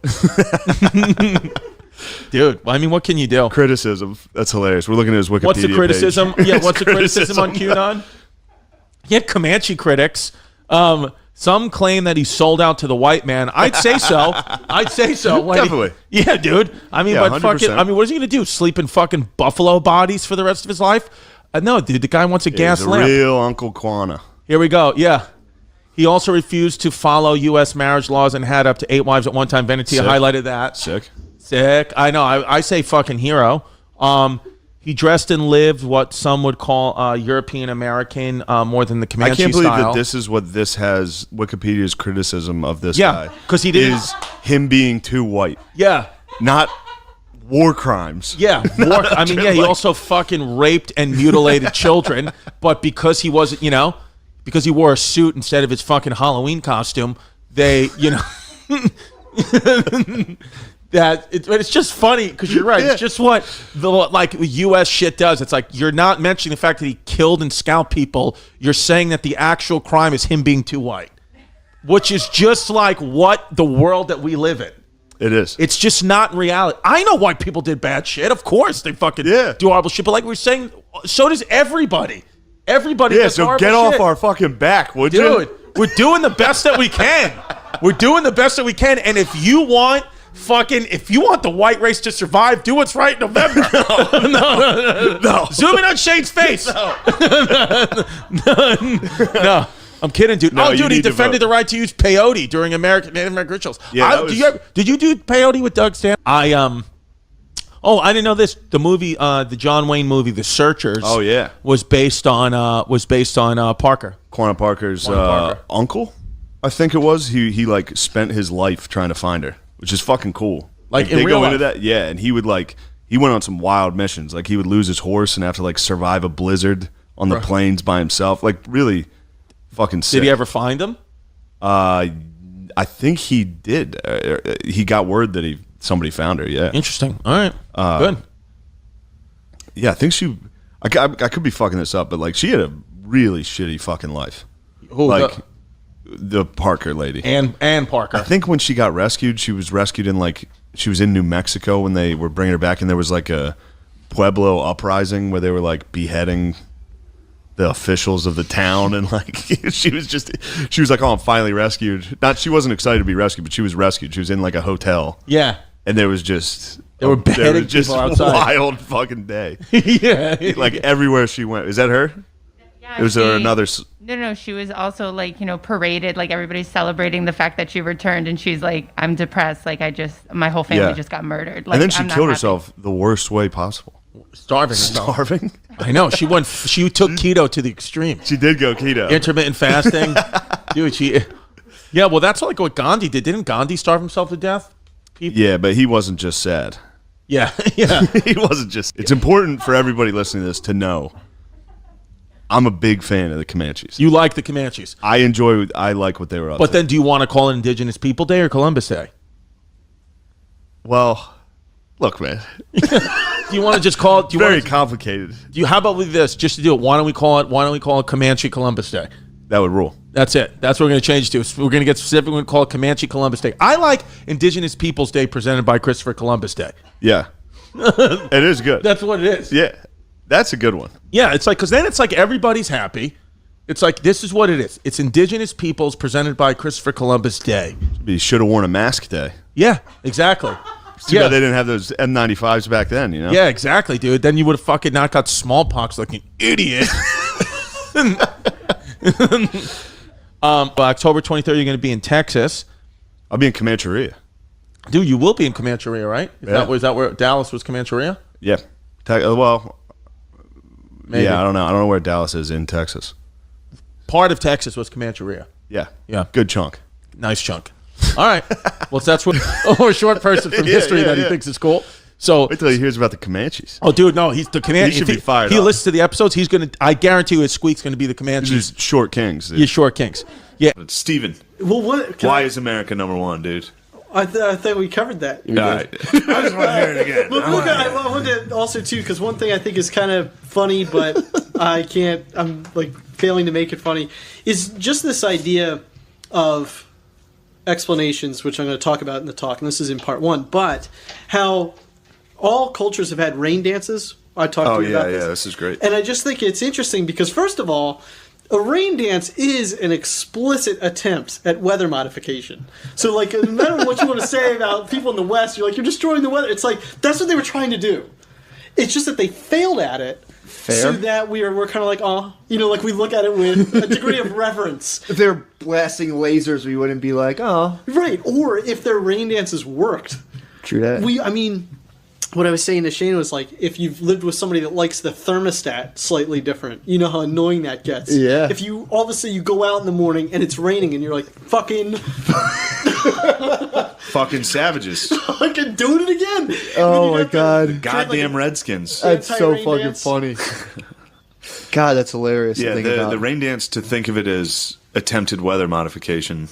Dude, I mean, what can you do? Criticism. That's hilarious. We're looking at his Wikipedia What's the criticism? page. Yeah, what's the criticism on QAnon? Yeah, Comanche critics. Some claim that he sold out to the white man. I'd say so. Definitely. Yeah, dude. I mean, Yeah, but fucking, 100%. I mean, what is he gonna do? Sleep in fucking buffalo bodies for the rest of his life? No, dude. The guy wants a gas He's a lamp. real Uncle Quana. Here we go. Yeah. He also refused to follow U.S. marriage laws and had up to 8 wives at one time. Venetia Sick. highlighted that. Sick. I know. I say fucking hero. He dressed and lived what some would call European American more than the Comanche I can't believe style. that this is what this has Wikipedia's criticism of this Yeah, guy. 'cause he didn't- is him being too white, Yeah. not war crimes. Yeah. I mean, yeah, he also fucking raped and mutilated children, but because he wasn't, because he wore a suit instead of his fucking Halloween costume, they, but it's just funny because you're right. Yeah. It's just what the U.S. shit does. It's like you're not mentioning the fact that he killed and scalped people. You're saying that the actual crime is him being too white, which is just like what the world that we live in. It is. It's just not reality. I know white people did bad shit. Of course they fucking do horrible shit. But like we're saying, so does everybody. Everybody does so horrible get off shit. our fucking back, would Dude, you? we're doing the best that we can. We're doing the best that we can. And if you want the white race to survive, do what's right in November. No. Zoom in on Shane's face. No. I'm kidding, dude. No, you he need to defended vote. the right to use peyote during Native American rituals. Yeah, did you do peyote with Doug Stanton? I didn't know this. The movie, the John Wayne movie, The Searchers. Oh, yeah. was based on Parker. Quanah Parker's Parker. uncle, I think it was. He like spent his life trying to find her, which is fucking cool. Like in they real go life? into that, yeah. And he would he went on some wild missions. Like he would lose his horse and have to survive a blizzard on the plains by himself. Like really, fucking sick. Did he ever find him? I think he did. He got word that somebody found her. Yeah. Interesting. All right. Good. Yeah, I think she. I could be fucking this up, but she had a really shitty fucking life. Who, the Parker lady. Ann Parker. I think when she got rescued, she was rescued in she was in New Mexico when they were bringing her back, and there was a Pueblo uprising where they were beheading the officials of the town, and she was like, oh, I'm finally rescued. She wasn't excited to be rescued, but she was rescued. She was in a hotel. Yeah. And there was just They were beheading people outside. Wild fucking day. Yeah. Everywhere she went. Is that her? Yeah, Was there another? No. She was also paraded. Everybody's celebrating the fact that she returned, and she's like, "I'm depressed. My whole family just got murdered." And then she killed herself the worst way possible. Starving. I know. She took keto to the extreme. She did go keto. Intermittent fasting. Dude, yeah, well, that's what Gandhi did. Didn't Gandhi starve himself to death? Yeah, but he wasn't just sad. Yeah. He wasn't just. It's important for everybody listening to this to know I'm a big fan of the Comanches. You like the Comanches. I like what they were up to. But then do you want to call it Indigenous People Day or Columbus Day? Well, look, man. Do you want to just call it? Very complicated. How about with this? Just to do it, why don't we call it Comanche Columbus Day? That would rule. That's it. That's what we're going to change to. We're going to get specific. We're going to call it Comanche Columbus Day. I like Indigenous Peoples Day presented by Christopher Columbus Day. Yeah. It is good. That's what it is. Yeah. That's a good one. Yeah, it's like, because then it's like everybody's happy. It's like, this is what it is. It's Indigenous Peoples presented by Christopher Columbus Day. You should have worn a mask day. Yeah, exactly. Too bad they didn't have those N95s back then, you know? Yeah, exactly, dude. Then you would have fucking not got smallpox like an idiot. October 23rd, you're going to be in Texas. I'll be in Comancheria. Dude, you will be in Comancheria, right? Is that where Dallas was Comancheria? Yeah. Well, maybe. Yeah, I don't know. I don't know where Dallas is in Texas. Part of Texas was Comancheria. Yeah. Yeah. Good chunk. Nice chunk. All right. Well, that's what a short person from history that he thinks is cool. So wait till he hears about the Comanches. Oh, dude, no, he's the Comanche. He should be fired He up. listens to the episodes. He's gonna. I guarantee you, his Squeak's gonna be the Comanches. These are short kings. Dude. You're short kings. Yeah. Steven, Well, why is America #1, dude? I thought we covered that. All right. I just want to hear it again. But look, I wanted to also too, because one thing I think is kind of funny, but I'm like failing to make it funny, is just this idea of explanations, which I'm going to talk about in the talk, and this is in part 1, but how all cultures have had rain dances. I talked to you about this. This is great. And I just think it's interesting because, first of all, a rain dance is an explicit attempt at weather modification. So, like, no matter what you want to say about people in the West, you're like, you're destroying the weather. It's like, that's what they were trying to do. It's just that they failed at it. Fair. So that we're kind of like, oh, like we look at it with a degree of reverence. If they were blasting lasers, we wouldn't be like, oh. Right. Or if their rain dances worked. True that. What I was saying to Shane was like, if you've lived with somebody that likes the thermostat slightly different, you know how annoying that gets. Yeah. If you all of a sudden you go out in the morning and it's raining and you're like, fucking savages. fucking doing it again. Oh my god. Goddamn Redskins. That's so anti-rain fucking dance. funny. God, that's hilarious. Yeah, to think about. the rain dance, to think of it as attempted weather modification.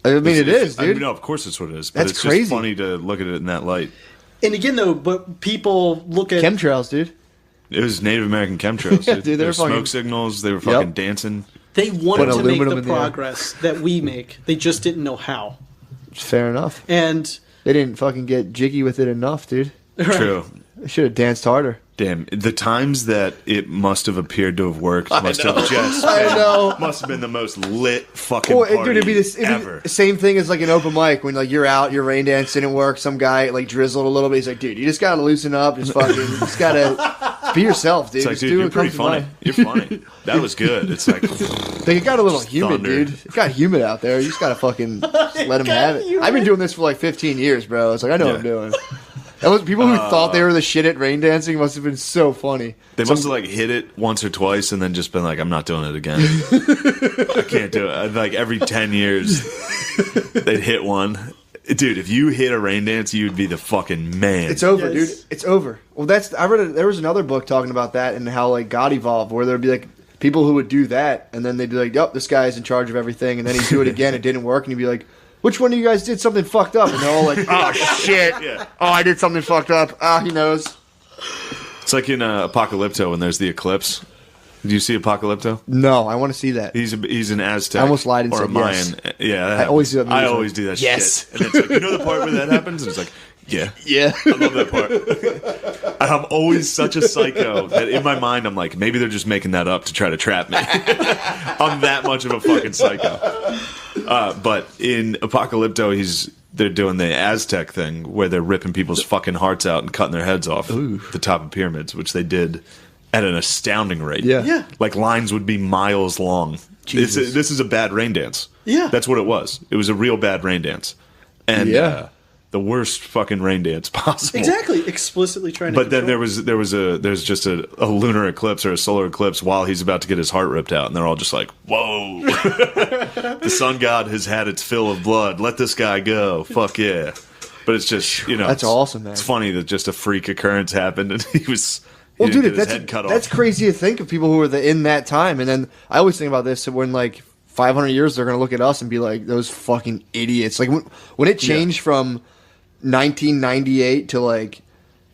I mean, it is, dude. No, of course it's what it is. But That's it's crazy. just funny to look at it in that light. And again, though, but people look at Chemtrails, dude. It was Native American chemtrails. Yeah, dude, There they're were smoke fucking- signals. They were fucking dancing. they wanted Put to make aluminum the in the air. progress that we make. They just didn't know how. Fair enough. And They didn't fucking get jiggy with it enough, dude. True. They should have danced harder. Damn, the times that it must have appeared to have worked must have just I know. must have been the most lit fucking Well, party dude, it'd be ever. the same thing as like an open mic when like you're out, your rain dance didn't work. Some guy like drizzled a little bit. He's like, dude, you just gotta loosen up. Just fucking, you just gotta be yourself, dude. It's like, Just dude, do you're what pretty comes to funny. mind. You're funny. That was good. It's like, Like, it got a little humid, Thunder. dude. It got humid out there. You just gotta fucking just let him have it. I've been doing this for like 15 years, bro. It's like I know what I'm Yeah. doing. That was people who thought they were the shit at rain dancing must have been so funny. they must have like hit it once or twice and then just been like, I'm not doing it again. I can't do it. Like every 10 years, they'd hit one. Dude, if you hit a rain dance, you'd be the fucking man. It's over, Yes. dude. It's over. Well, there was another book talking about that and how like God evolved, where there'd be like people who would do that, and then they'd be like, "Yep, this guy's in charge of everything," and then he'd do it again, it didn't work, and he'd be like, "Which one of you guys did something fucked up?" And they're all like, "Oh shit! Yeah. Oh, I did something fucked up. Ah, he knows." It's like in Apocalypto when there's the eclipse. Did you see Apocalypto? No, I want to see that. He's an Aztec. I almost lied and or said a Mayan. yes. Yeah, that I always do that I music. always do that Yes. shit. And it's like, you know the part where that happens? And it's like, yeah. Yeah. I love that part. I'm always such a psycho that in my mind I'm like, maybe they're just making that up to try to trap me. I'm that much of a fucking psycho. But in Apocalypto, they're doing the Aztec thing where they're ripping people's fucking hearts out and cutting their heads off the top of pyramids, which they did at an astounding rate. Yeah. Yeah. Like lines would be miles long. This is a bad rain dance. Yeah. That's what it was. It was a real bad rain dance. And Yeah. the worst fucking rain dance possible. exactly, explicitly trying to. But then control. there's just a lunar eclipse or a solar eclipse while he's about to get his heart ripped out, and they're all just like, "Whoa, the sun god has had its fill of blood. Let this guy go. Fuck yeah!" But it's just That's awesome, man. It's funny that just a freak occurrence happened, and he was. Well, he didn't dude, get his head cut that's off. crazy to think of people who were in that time. And then I always think about this when like 500 years they're gonna look at us and be like, those fucking idiots. Like when it changed from 1998 to like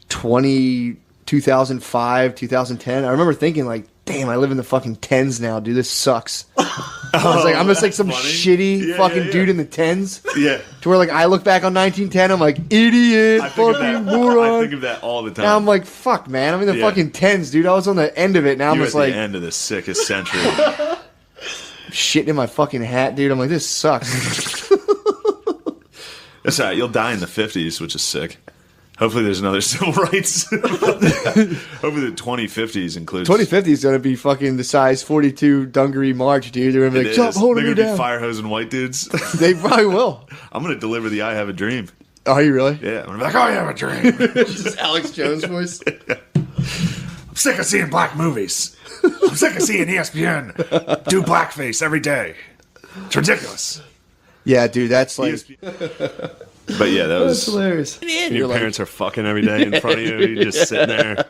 2005, 2010. I remember thinking like, damn, I live in the fucking tens now, dude. This sucks. I was like, I'm just like some shitty fucking dude in the tens. Yeah. To where like I look back on 1910, I'm like, idiot, fucking moron. I think of that all the time. Now I'm like, fuck, man. I'm in the fucking tens, dude. I was on the end of it. Now I'm You're just at like the end of the sickest century. shitting in my fucking hat, dude. I'm like, this sucks. That's all right. You'll die in the 50s, which is sick. Hopefully there's another civil rights. Hopefully the 2050s includes. 2050 is going to be fucking the size 42 Dungaree March, dude. They're going to be like, stop holding me down. They're going to be fire hosing white dudes. They probably will. I'm going to deliver the I have a dream. Are you really? Yeah. I'm going to be like, I have a dream. Just Alex Jones voice. I'm sick of seeing black movies. I'm sick of seeing ESPN do blackface every day. It's ridiculous. Yeah, dude, that's like... But yeah, that was hilarious. Your parents are fucking every day in front of you. You're just sitting there.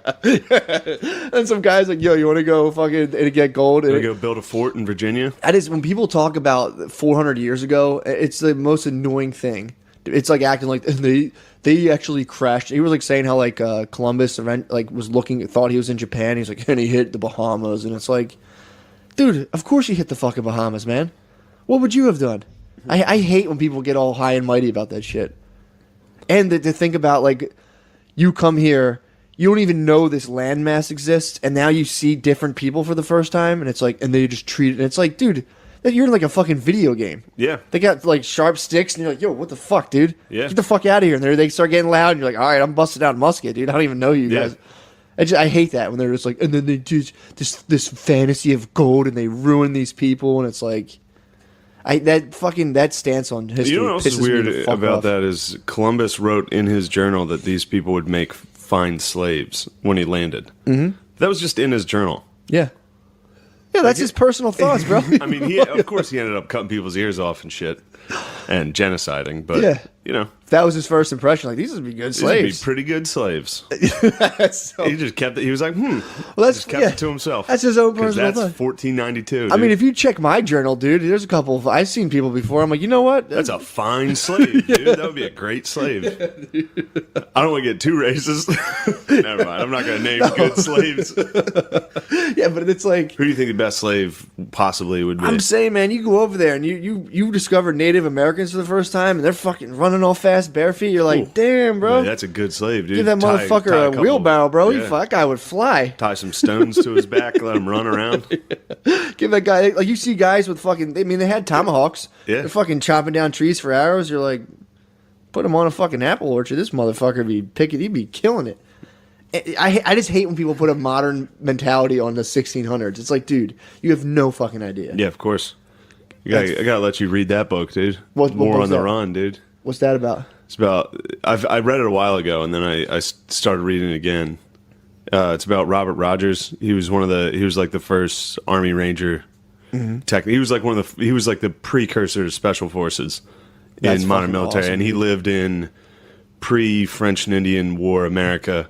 And some guys like, yo, you want to go fucking and get gold? Want to go build a fort in Virginia? That is, when people talk about 400 years ago, it's the most annoying thing. It's like acting like they actually crashed. He was like saying how like Columbus was thought he was in Japan. He's like, and he hit the Bahamas, and it's like, dude, of course you hit the fucking Bahamas, man. What would you have done? I hate when people get all high and mighty about that shit. And to think about, like, you come here, you don't even know this landmass exists, and now you see different people for the first time, and it's like, and they just treat it, and it's like, dude, you're in like a fucking video game. Yeah. They got like sharp sticks, and you're like, yo, what the fuck, dude? Yeah. Get the fuck out of here. And they start getting loud, and you're like, all right, I'm busting out musket, dude. I don't even know you guys. I hate that when they're just like, and then they do this fantasy of gold, and they ruin these people, and it's like... that stance on history. You know what else is weird about that is Columbus wrote in his journal that these people would make fine slaves when he landed. Mm-hmm. That was just in his journal. Yeah. Yeah, that's his personal thoughts, bro. I mean, of course he ended up cutting people's ears off and shit and genociding, but, you know. That was his first impression. Like, these would be good slaves. These would be pretty good slaves. So, he just kept it. He was like, well, that's, just kept it to himself. That's his own personal thought. That's 1492, dude. I mean, if you check my journal, dude, there's a couple of... I've seen people before. I'm like, you know what? That's a fine slave, dude. That would be a great slave. I don't want to get too racist. Never mind. I'm not going to name good slaves. Yeah, but it's like... Who do you think the best slave possibly would be? I'm saying, man, you go over there and you discover Native Americans for the first time, and they're fucking running all fast, bare feet. You're like, damn, bro. Man, that's a good slave, dude. Give that motherfucker a wheelbarrow, bro. That guy would fly. Tie some stones to his back, let him run around. Give that guy, like, you see guys with fucking, they had tomahawks. Yeah. They're fucking chopping down trees for arrows. You're like, put him on a fucking apple orchard. This motherfucker he'd be killing it. I just hate when people put a modern mentality on the 1600s. It's like, dude, you have no fucking idea. Yeah, of course. I gotta let you read that book, dude. What War on the Run, dude. What's that about? It's about. I read it a while ago, and then I started reading it again. It's about Robert Rogers. He was like the first Army Ranger. Mm-hmm. He was like the precursor to Special Forces in modern military, awesome, and he lived in pre-French and Indian War America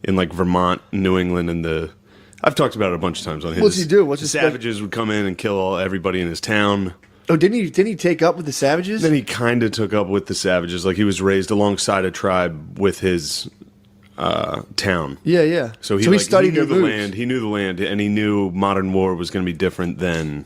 in like Vermont, New England, and I've talked about it a bunch of times on his. What's he do? The savages would come in and kill everybody in his town. Oh, didn't he take up with the savages? Then he kind of took up with the savages. Like, he was raised alongside a tribe with his town. Yeah. So he studied the land. He knew the land, and he knew modern war was going to be different than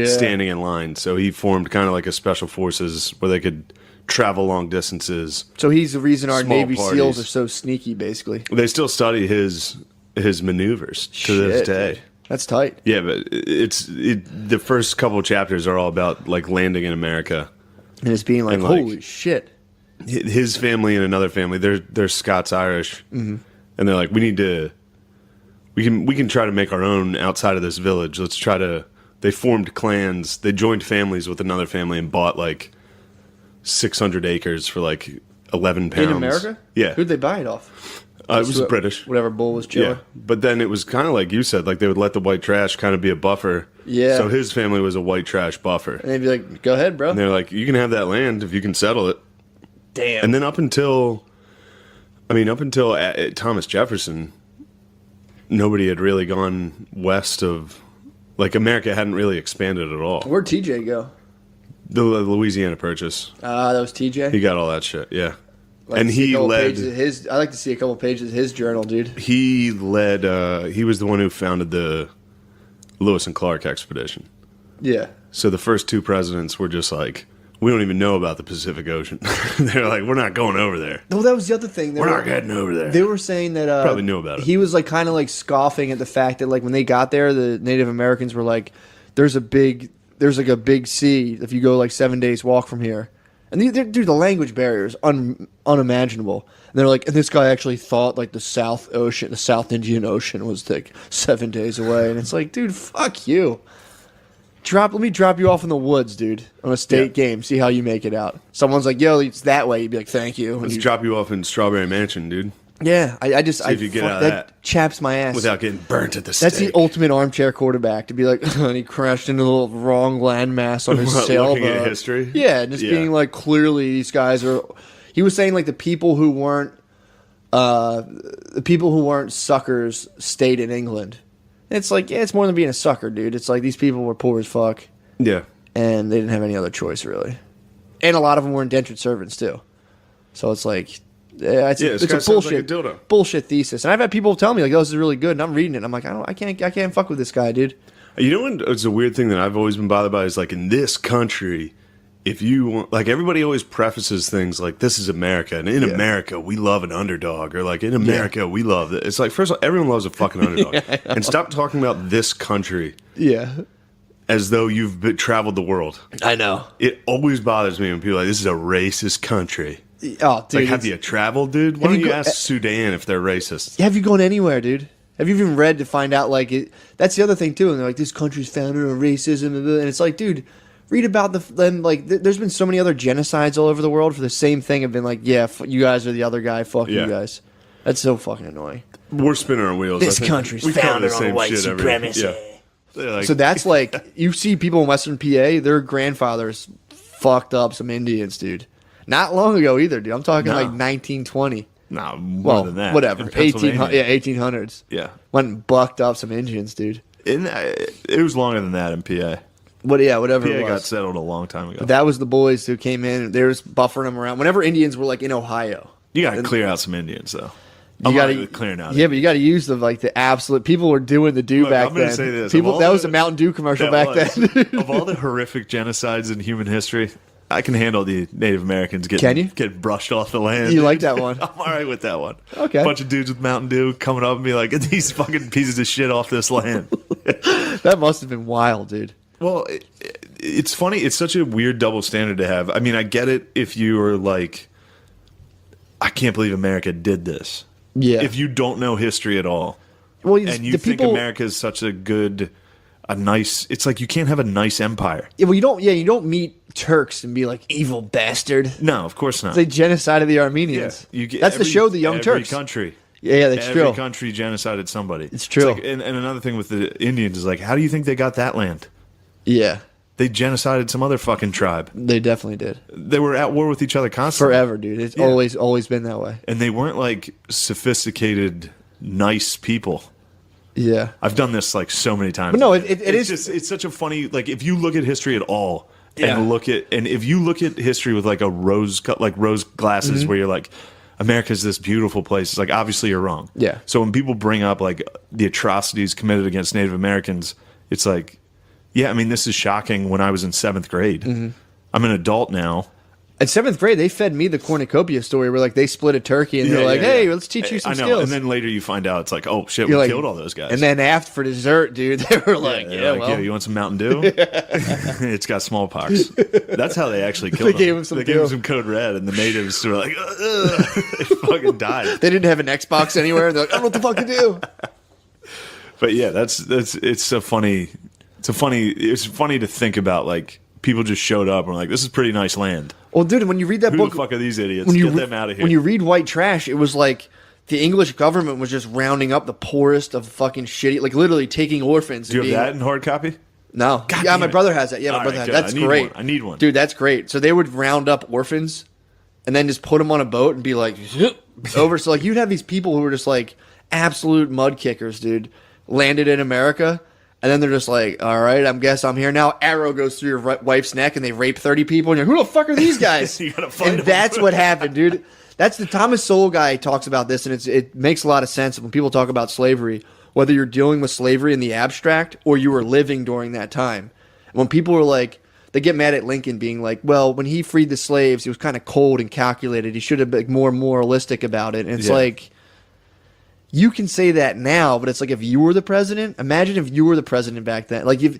standing in line. So he formed kind of like a special forces where they could travel long distances. So he's the reason our Navy SEALs are so sneaky, basically. They still study his maneuvers to this day. Dude. That's tight. Yeah, but the first couple of chapters are all about like landing in America, and it's being like, holy shit. His family and another family, they're Scots Irish, and they're like, we can try to make our own outside of this village. Let's try to. They formed clans. They joined families with another family and bought like 600 acres for like 11 pounds. In America? Yeah. Who'd they buy it off? It was British. Whatever bull was chilling. Yeah. But then it was kind of like you said, like they would let the white trash kind of be a buffer. Yeah. So his family was a white trash buffer. And they'd be like, go ahead, bro. And they're like, you can have that land if you can settle it. Damn. And then up until Thomas Jefferson, nobody had really gone west of, like, America hadn't really expanded at all. Where'd TJ go? The Louisiana Purchase. That was TJ? He got all that shit, yeah. And he led I like to see a couple pages of his journal, dude. He led. He was the one who founded the Lewis and Clark expedition. Yeah. So the first 2 presidents were just like, we don't even know about the Pacific Ocean. They're like, we're not going over there. Well, that was the other thing. We're not heading over there. They were saying that probably knew about it. He was like kind of like scoffing at the fact that like when they got there, the Native Americans were like, there's like a big sea if you go like 7 days walk from here. And dude, the language barrier is unimaginable. And they're like, and this guy actually thought like the South Indian Ocean was like 7 days away. And it's like, dude, fuck you. Let me drop you off in the woods, dude, on a state game. See how you make it out. Someone's like, yo, it's that way. You'd be like, thank you. Let's drop you off in Strawberry Mansion, dude. Yeah, I just See if you get out of that chaps my ass without getting burnt at the stake. That's the ultimate armchair quarterback to be like, and he crashed into the wrong landmass on his sailboat. Looking at history, yeah, just being like, clearly these guys are. He was saying like the people who weren't suckers stayed in England. It's like, yeah, it's more than being a sucker, dude. It's like these people were poor as fuck. Yeah, and they didn't have any other choice really, and a lot of them were indentured servants too. So it's like. Yeah, it's a bullshit thesis, and I've had people tell me like, "Oh, this is really good," and I'm reading it. And I'm like, I can't fuck with this guy, dude. You know what? It's a weird thing that I've always been bothered by is like in this country, if you want, like everybody always prefaces things like this is America, and in America we love an underdog, or like in America we love it. It's like first of all, everyone loves a fucking underdog, and stop talking about this country. Yeah. As though you've traveled the world. I know. It always bothers me when people are like, this is a racist country. Oh, dude. Like, have you traveled, dude? Why don't you ask Sudan if they're racist? Have you gone anywhere, dude? Have you even read to find out, like, that's the other thing, too. And they're like, this country's founded on racism. And it's like, dude, read about them. Like, there's been so many other genocides all over the world for the same thing. Have been like, yeah, you guys are the other guy. Fuck you guys. That's so fucking annoying. We're spinning our wheels. This country's founded on white supremacy. Like, so that's like, you see people in Western PA, their grandfathers fucked up some Indians, dude. Not long ago either, dude. I'm talking like 1920. No, more than that. Whatever. 1800s. Yeah. Went and bucked up some Indians, dude. It was longer than that in PA. Whatever PA it was. got settled a long time ago. But that was the boys who came in. They were just buffering them around. Whenever Indians were like in Ohio. You got to clear out some Indians, though. You got to clearing out. Yeah, but you got to use the absolute. People were doing the do back then. Say this. That was a Mountain Dew commercial back then. Of all the horrific genocides in human history, I can handle the Native Americans getting brushed off the land. You like that one? I'm all right with that one. Okay. A bunch of dudes with Mountain Dew coming up and be like, get these fucking pieces of shit off this land. That must have been wild, dude. Well, it's funny. It's such a weird double standard to have. I mean, I get it if you were like, I can't believe America did this. Yeah. If you don't know history at all, well, and you think America is such a nice, it's like you can't have a nice empire. Yeah, well, you don't meet Turks and be like evil bastard. No, of course not. They genocided the Armenians. Yeah, that's the show, The Young Turks. Every country. Yeah, that's true. Every country genocided somebody. It's true. It's like, and another thing with the Indians is like, how do you think they got that land? Yeah. They genocided some other fucking tribe. They definitely did. They were at war with each other constantly. Forever, dude. It's always been that way. And they weren't like sophisticated, nice people. Yeah. I've done this like so many times. But no, it's just, it's such a funny, like if you look at history at all and if you look at history with like rose glasses where you're like, America's this beautiful place. It's like, obviously you're wrong. Yeah. So when people bring up like the atrocities committed against Native Americans, it's like, yeah, I mean, this is shocking when I was in 7th grade. Mm-hmm. I'm an adult now. At 7th grade, they fed me the cornucopia story where like they split a turkey and they're like, hey, let's teach you some skills. And then later you find out it's like, oh shit, we killed all those guys. And then after for dessert, dude, they were like, well. You want some Mountain Dew? It's got smallpox. That's how they actually killed They gave him some Code Red, and the natives were like, they fucking died. They didn't have an Xbox anywhere. They're like, I don't know what the fuck to do. But yeah, it's funny to think about, like, people just showed up and were like, this is pretty nice land. Well, dude, when you read that book, who the fuck are these idiots? Get them out of here. When you read White Trash, it was like the English government was just rounding up the poorest of fucking shitty, like literally taking orphans. Do you have that in hard copy? No. God my brother has that. Yeah, my brother has that. That's great. I need one. Dude, that's great. So they would round up orphans and then just put them on a boat and be like, over. So like you'd have these people who were just like absolute mud kickers, dude, landed in America. And then they're just like, all right, I guess I'm here now. Arrow goes through your wife's neck and they rape 30 people. And you're like, who the fuck are these guys? You gotta find and them. That's what happened, dude. That's the Thomas Sowell guy talks about this. And it makes a lot of sense when people talk about slavery, whether you're dealing with slavery in the abstract or you were living during that time. When people were like, they get mad at Lincoln being like, well, when he freed the slaves, he was kind of cold and calculated. He should have been more moralistic about it. And it's like, you can say that now, but it's like if you were the president, imagine if you were the president back then. Like if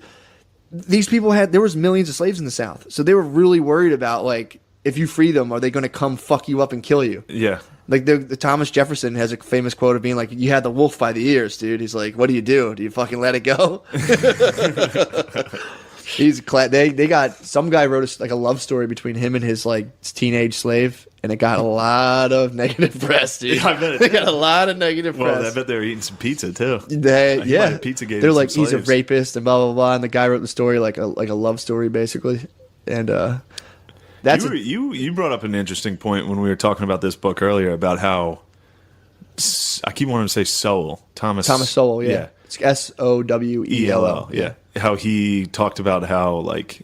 these people there was millions of slaves in the South. So they were really worried about like, if you free them, are they going to come fuck you up and kill you? Yeah. Like the Thomas Jefferson has a famous quote of being like, you had the wolf by the ears, dude. He's like, what do? Do you fucking let it go? They got, some guy wrote a love story between him and his like teenage slave, and it got a lot of negative press, dude. Yeah, I bet they got a lot of negative press. Well, I bet they were eating some pizza too. Yeah, Pizzagate. They're like, he's a rapist and blah blah blah. And the guy wrote the story like a love story basically, and that's you brought up an interesting point when we were talking about this book earlier about how I keep wanting to say Sowell, Thomas Sowell, yeah. It's Sowell, yeah. How he talked about how like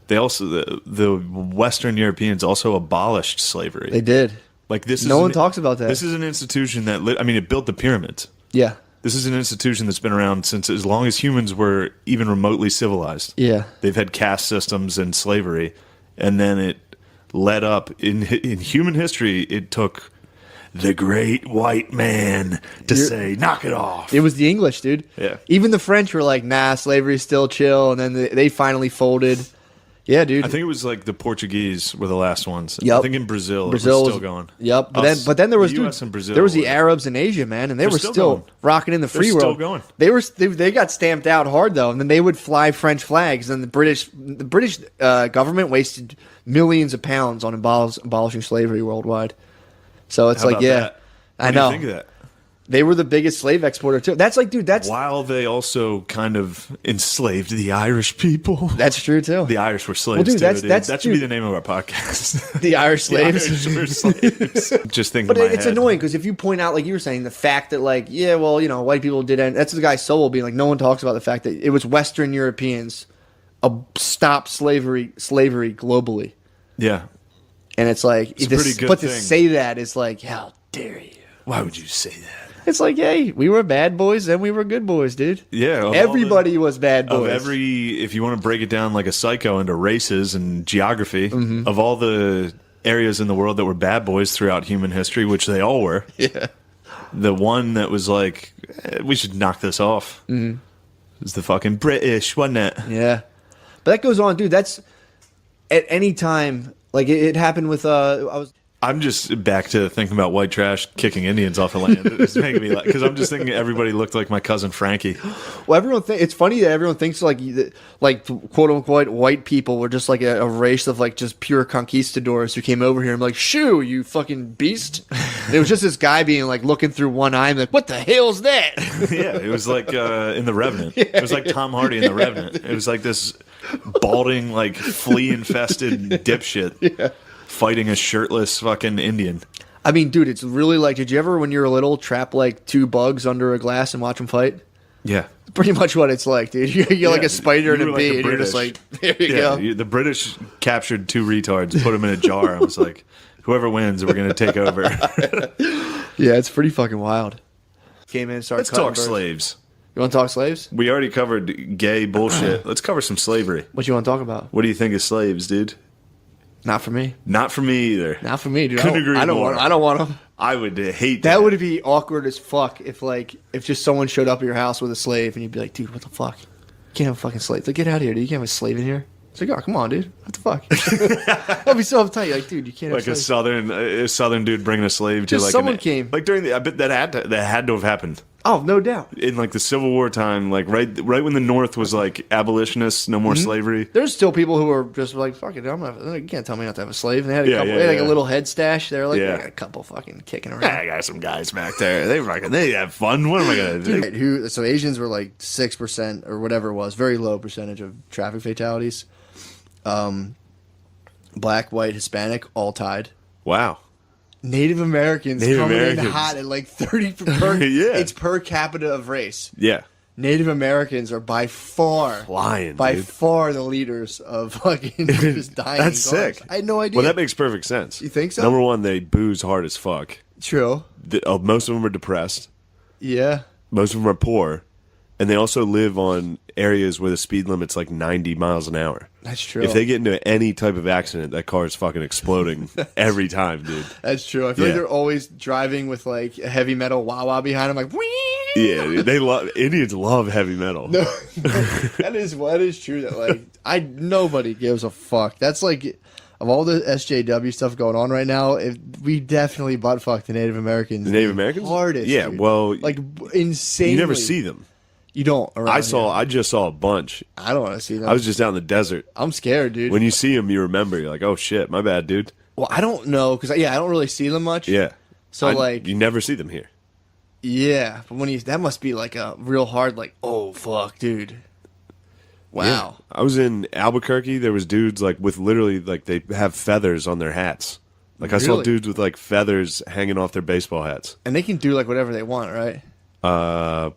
they also the Western Europeans also abolished slavery. They did. Like this, no one talks about that. This is an institution that it built the pyramids. Yeah. This is an institution that's been around since as long as humans were even remotely civilized. Yeah. They've had caste systems and slavery, and then it led up in human history. It took the great white man to say, knock it off. It was the English, dude. Yeah. Even the French were like, nah, slavery's still chill. And then they finally folded. Yeah, dude. I think it was like the Portuguese were the last ones. Yep. I think in Brazil it was still going. Yep. But then there was the US and Brazil there was the Arabs in Asia, man, and they were still rocking in the free world. They're still They going. they got stamped out hard though, and then they would fly French flags, and the British government wasted millions of pounds on abolishing slavery worldwide. So it's How like, about yeah, that? I know. What do you think of that? They were the biggest slave exporter too. That's like, dude, that's while they also kind of enslaved the Irish people. That's true too. The Irish were slaves dude, too. that should be the name of our podcast. The Irish slaves. The Irish were slaves. Just thinking. But it's annoying because if you point out, like you were saying, the fact that like, yeah, well, white people did, and that's the guy Sowell being like, no one talks about the fact that it was Western Europeans stopped slavery globally. Yeah. And it's like, it's a pretty good thing. To say that is like, how dare you? Why would you say that? It's like, hey, we were bad boys, then we were good boys, dude. Yeah. Everybody was bad boys. If you want to break it down like a psycho into races and geography, of all the areas in the world that were bad boys throughout human history, which they all were, the one that was like, we should knock this off, is the fucking British, wasn't it? Yeah. But that goes on, dude. That's at any time. Like it happened with I'm just back to thinking about white trash kicking Indians off the land. It's making me laugh because I'm just thinking everybody looked like my cousin Frankie. Well, it's funny that everyone thinks like quote unquote white people were just like a race of like just pure conquistadors who came over here and like, shoo, you fucking beast. And it was just this guy being like looking through one eye and like, what the hell's that? Yeah, it was like in The Revenant. It was like Tom Hardy in The Revenant. It was like this balding, like flea-infested dipshit fighting a shirtless fucking Indian. I mean, dude, it's really like, did you ever, when you were little, trap like two bugs under a glass and watch them fight? Yeah. Pretty much what it's like, dude. You're like a spider and a bee, and you're just like, there you go. The British captured two retards, put them in a jar, and was like, whoever wins, we're going to take over. Yeah, it's pretty fucking wild. Came in and started Let's talk slaves. You want to talk slaves? We already covered gay bullshit. Let's cover some slavery. What you want to talk about? What do you think of slaves, dude? Not for me. Not for me either. Not for me, dude. Couldn't agree more. I don't want them. I would hate that. That would be awkward as fuck if just someone showed up at your house with a slave and you'd be like, dude, what the fuck? You can't have a fucking slave. Like, get out of here, dude. You can't have a slave in here. It's like, oh, come on, dude. What the fuck? I'll be so uptight. Like, dude, you can't have a southern dude bringing a slave to just like someone came. Like during I bet that had to have happened. Oh, no doubt. In like the Civil War time, like right when the North was like abolitionists, no more slavery. There's still people who are just like, fuck it, you can't tell me not to have a slave. And they had a couple, they had like a little head stash. They're like, I got a couple fucking kicking around. I got some guys back there. They have fun. What am I gonna do? So Asians were like 6% or whatever it was, very low percentage of traffic fatalities. Black, white, Hispanic, all tied. Wow. Native Americans coming in hot at like 30 per. Yeah. It's per capita of race. Yeah. Native Americans are by far the leaders of fucking just dying. That's sick. I had no idea. Well, that makes perfect sense. You think so? Number one, they booze hard as fuck. True. Most of them are depressed. Yeah. Most of them are poor. And they also live on areas where the speed limit's like 90 miles an hour. That's true. If they get into any type of accident, that car is fucking exploding every time, dude. That's true. I feel like they're always driving with like a heavy metal wah-wah behind them, like, wee! Yeah, dude, Indians love heavy metal. No, that is true. That like nobody gives a fuck. That's like of all the SJW stuff going on right now. We definitely butt fuck the Native Americans. The Native Americans, hardest. Yeah, dude. well, like insane. You never see them. You don't. I just saw a bunch. I don't want to see them. I was just out in the desert. I'm scared, dude. When you see them, you remember. You're like, oh shit, my bad, dude. Well, I don't know because I don't really see them much. Yeah. So like you never see them here. Yeah, but that must be like a real hard like, oh fuck, dude. Wow. Yeah. I was in Albuquerque. There was dudes like with literally like they have feathers on their hats. Like I saw dudes with like feathers hanging off their baseball hats. And they can do like whatever they want, right? I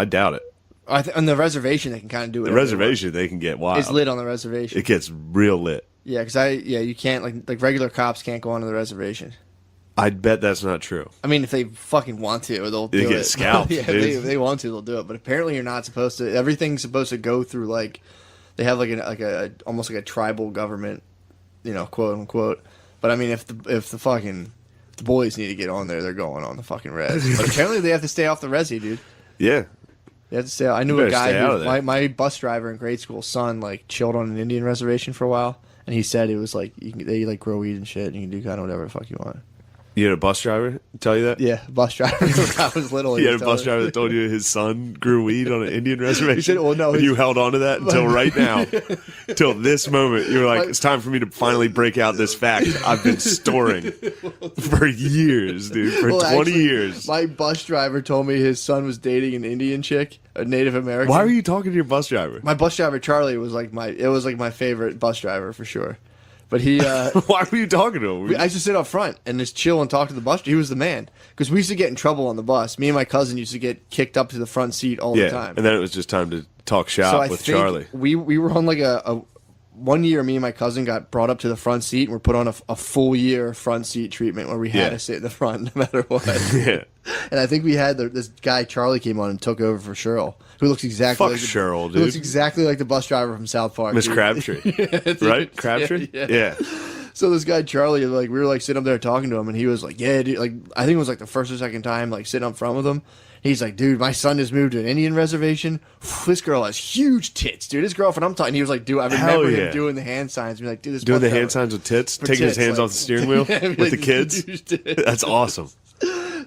doubt it. On the reservation, they can kind of do it. The reservation, they can get wild. It's lit on the reservation. It gets real lit. Yeah, because you can't like regular cops can't go onto the reservation. I'd bet that's not true. I mean, if they fucking want to, they'll do it. They get scalped. Yeah, if they want to, they'll do it. But apparently, you're not supposed to. Everything's supposed to go through like they have like a almost like a tribal government, quote unquote. But I mean, if the boys need to get on there, they're going on the fucking res. But apparently, they have to stay off the resi, dude. Yeah. You have to stay. I knew a guy who my bus driver in grade school, son, like chilled on an Indian reservation for a while, and he said it was like they like grow weed and shit, and you can do kind of whatever the fuck you want. You had a bus driver tell you that? Yeah, bus driver. I was little. You had a bus driver that told you his son grew weed on an Indian reservation? He said, well, no. And you held on to that until right now. Till this moment. You were like, it's time for me to finally break out this fact I've been storing for years, dude. For 20 years. My bus driver told me his son was dating an Indian chick, a Native American. Why were you talking to your bus driver? My bus driver, Charlie, was like my favorite bus driver for sure. But he... Why were you talking to him? I used to sit up front and just chill and talk to the bus. He was the man. Because we used to get in trouble on the bus. Me and my cousin used to get kicked up to the front seat all the time. And then it was just time to talk shop with Charlie. We were on like a 1 year, me and my cousin got brought up to the front seat and were put on a full year front seat treatment where we had to sit in the front no matter what. Yeah. And I think we had this guy, Charlie, came on and took over for Cheryl, who looks exactly like Cheryl, dude. Who looks exactly like the bus driver from South Park. Miss Crabtree. Right? Crabtree? Yeah. So this guy, Charlie, like we were like sitting up there talking to him, and he was like, yeah, dude, like I think it was like the first or second time like sitting up front with him. He's like, dude, my son just moved to an Indian reservation. This girl has huge tits, dude. His girlfriend, I'm talking. He was like, dude, I remember him doing the hand signs. Be like, dude, this doing the hand signs with tits, taking his hands off the steering wheel with the kids. That's awesome.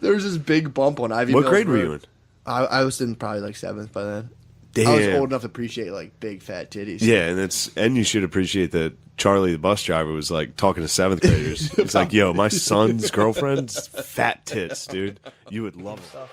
There was this big bump on Ivy. What grade were you in? I was in probably like 7th by then. Damn. I was old enough to appreciate like big fat titties. Yeah, and you should appreciate that Charlie, the bus driver, was like talking to 7th graders. It's like, yo, my son's girlfriend's fat tits, dude. You would love it.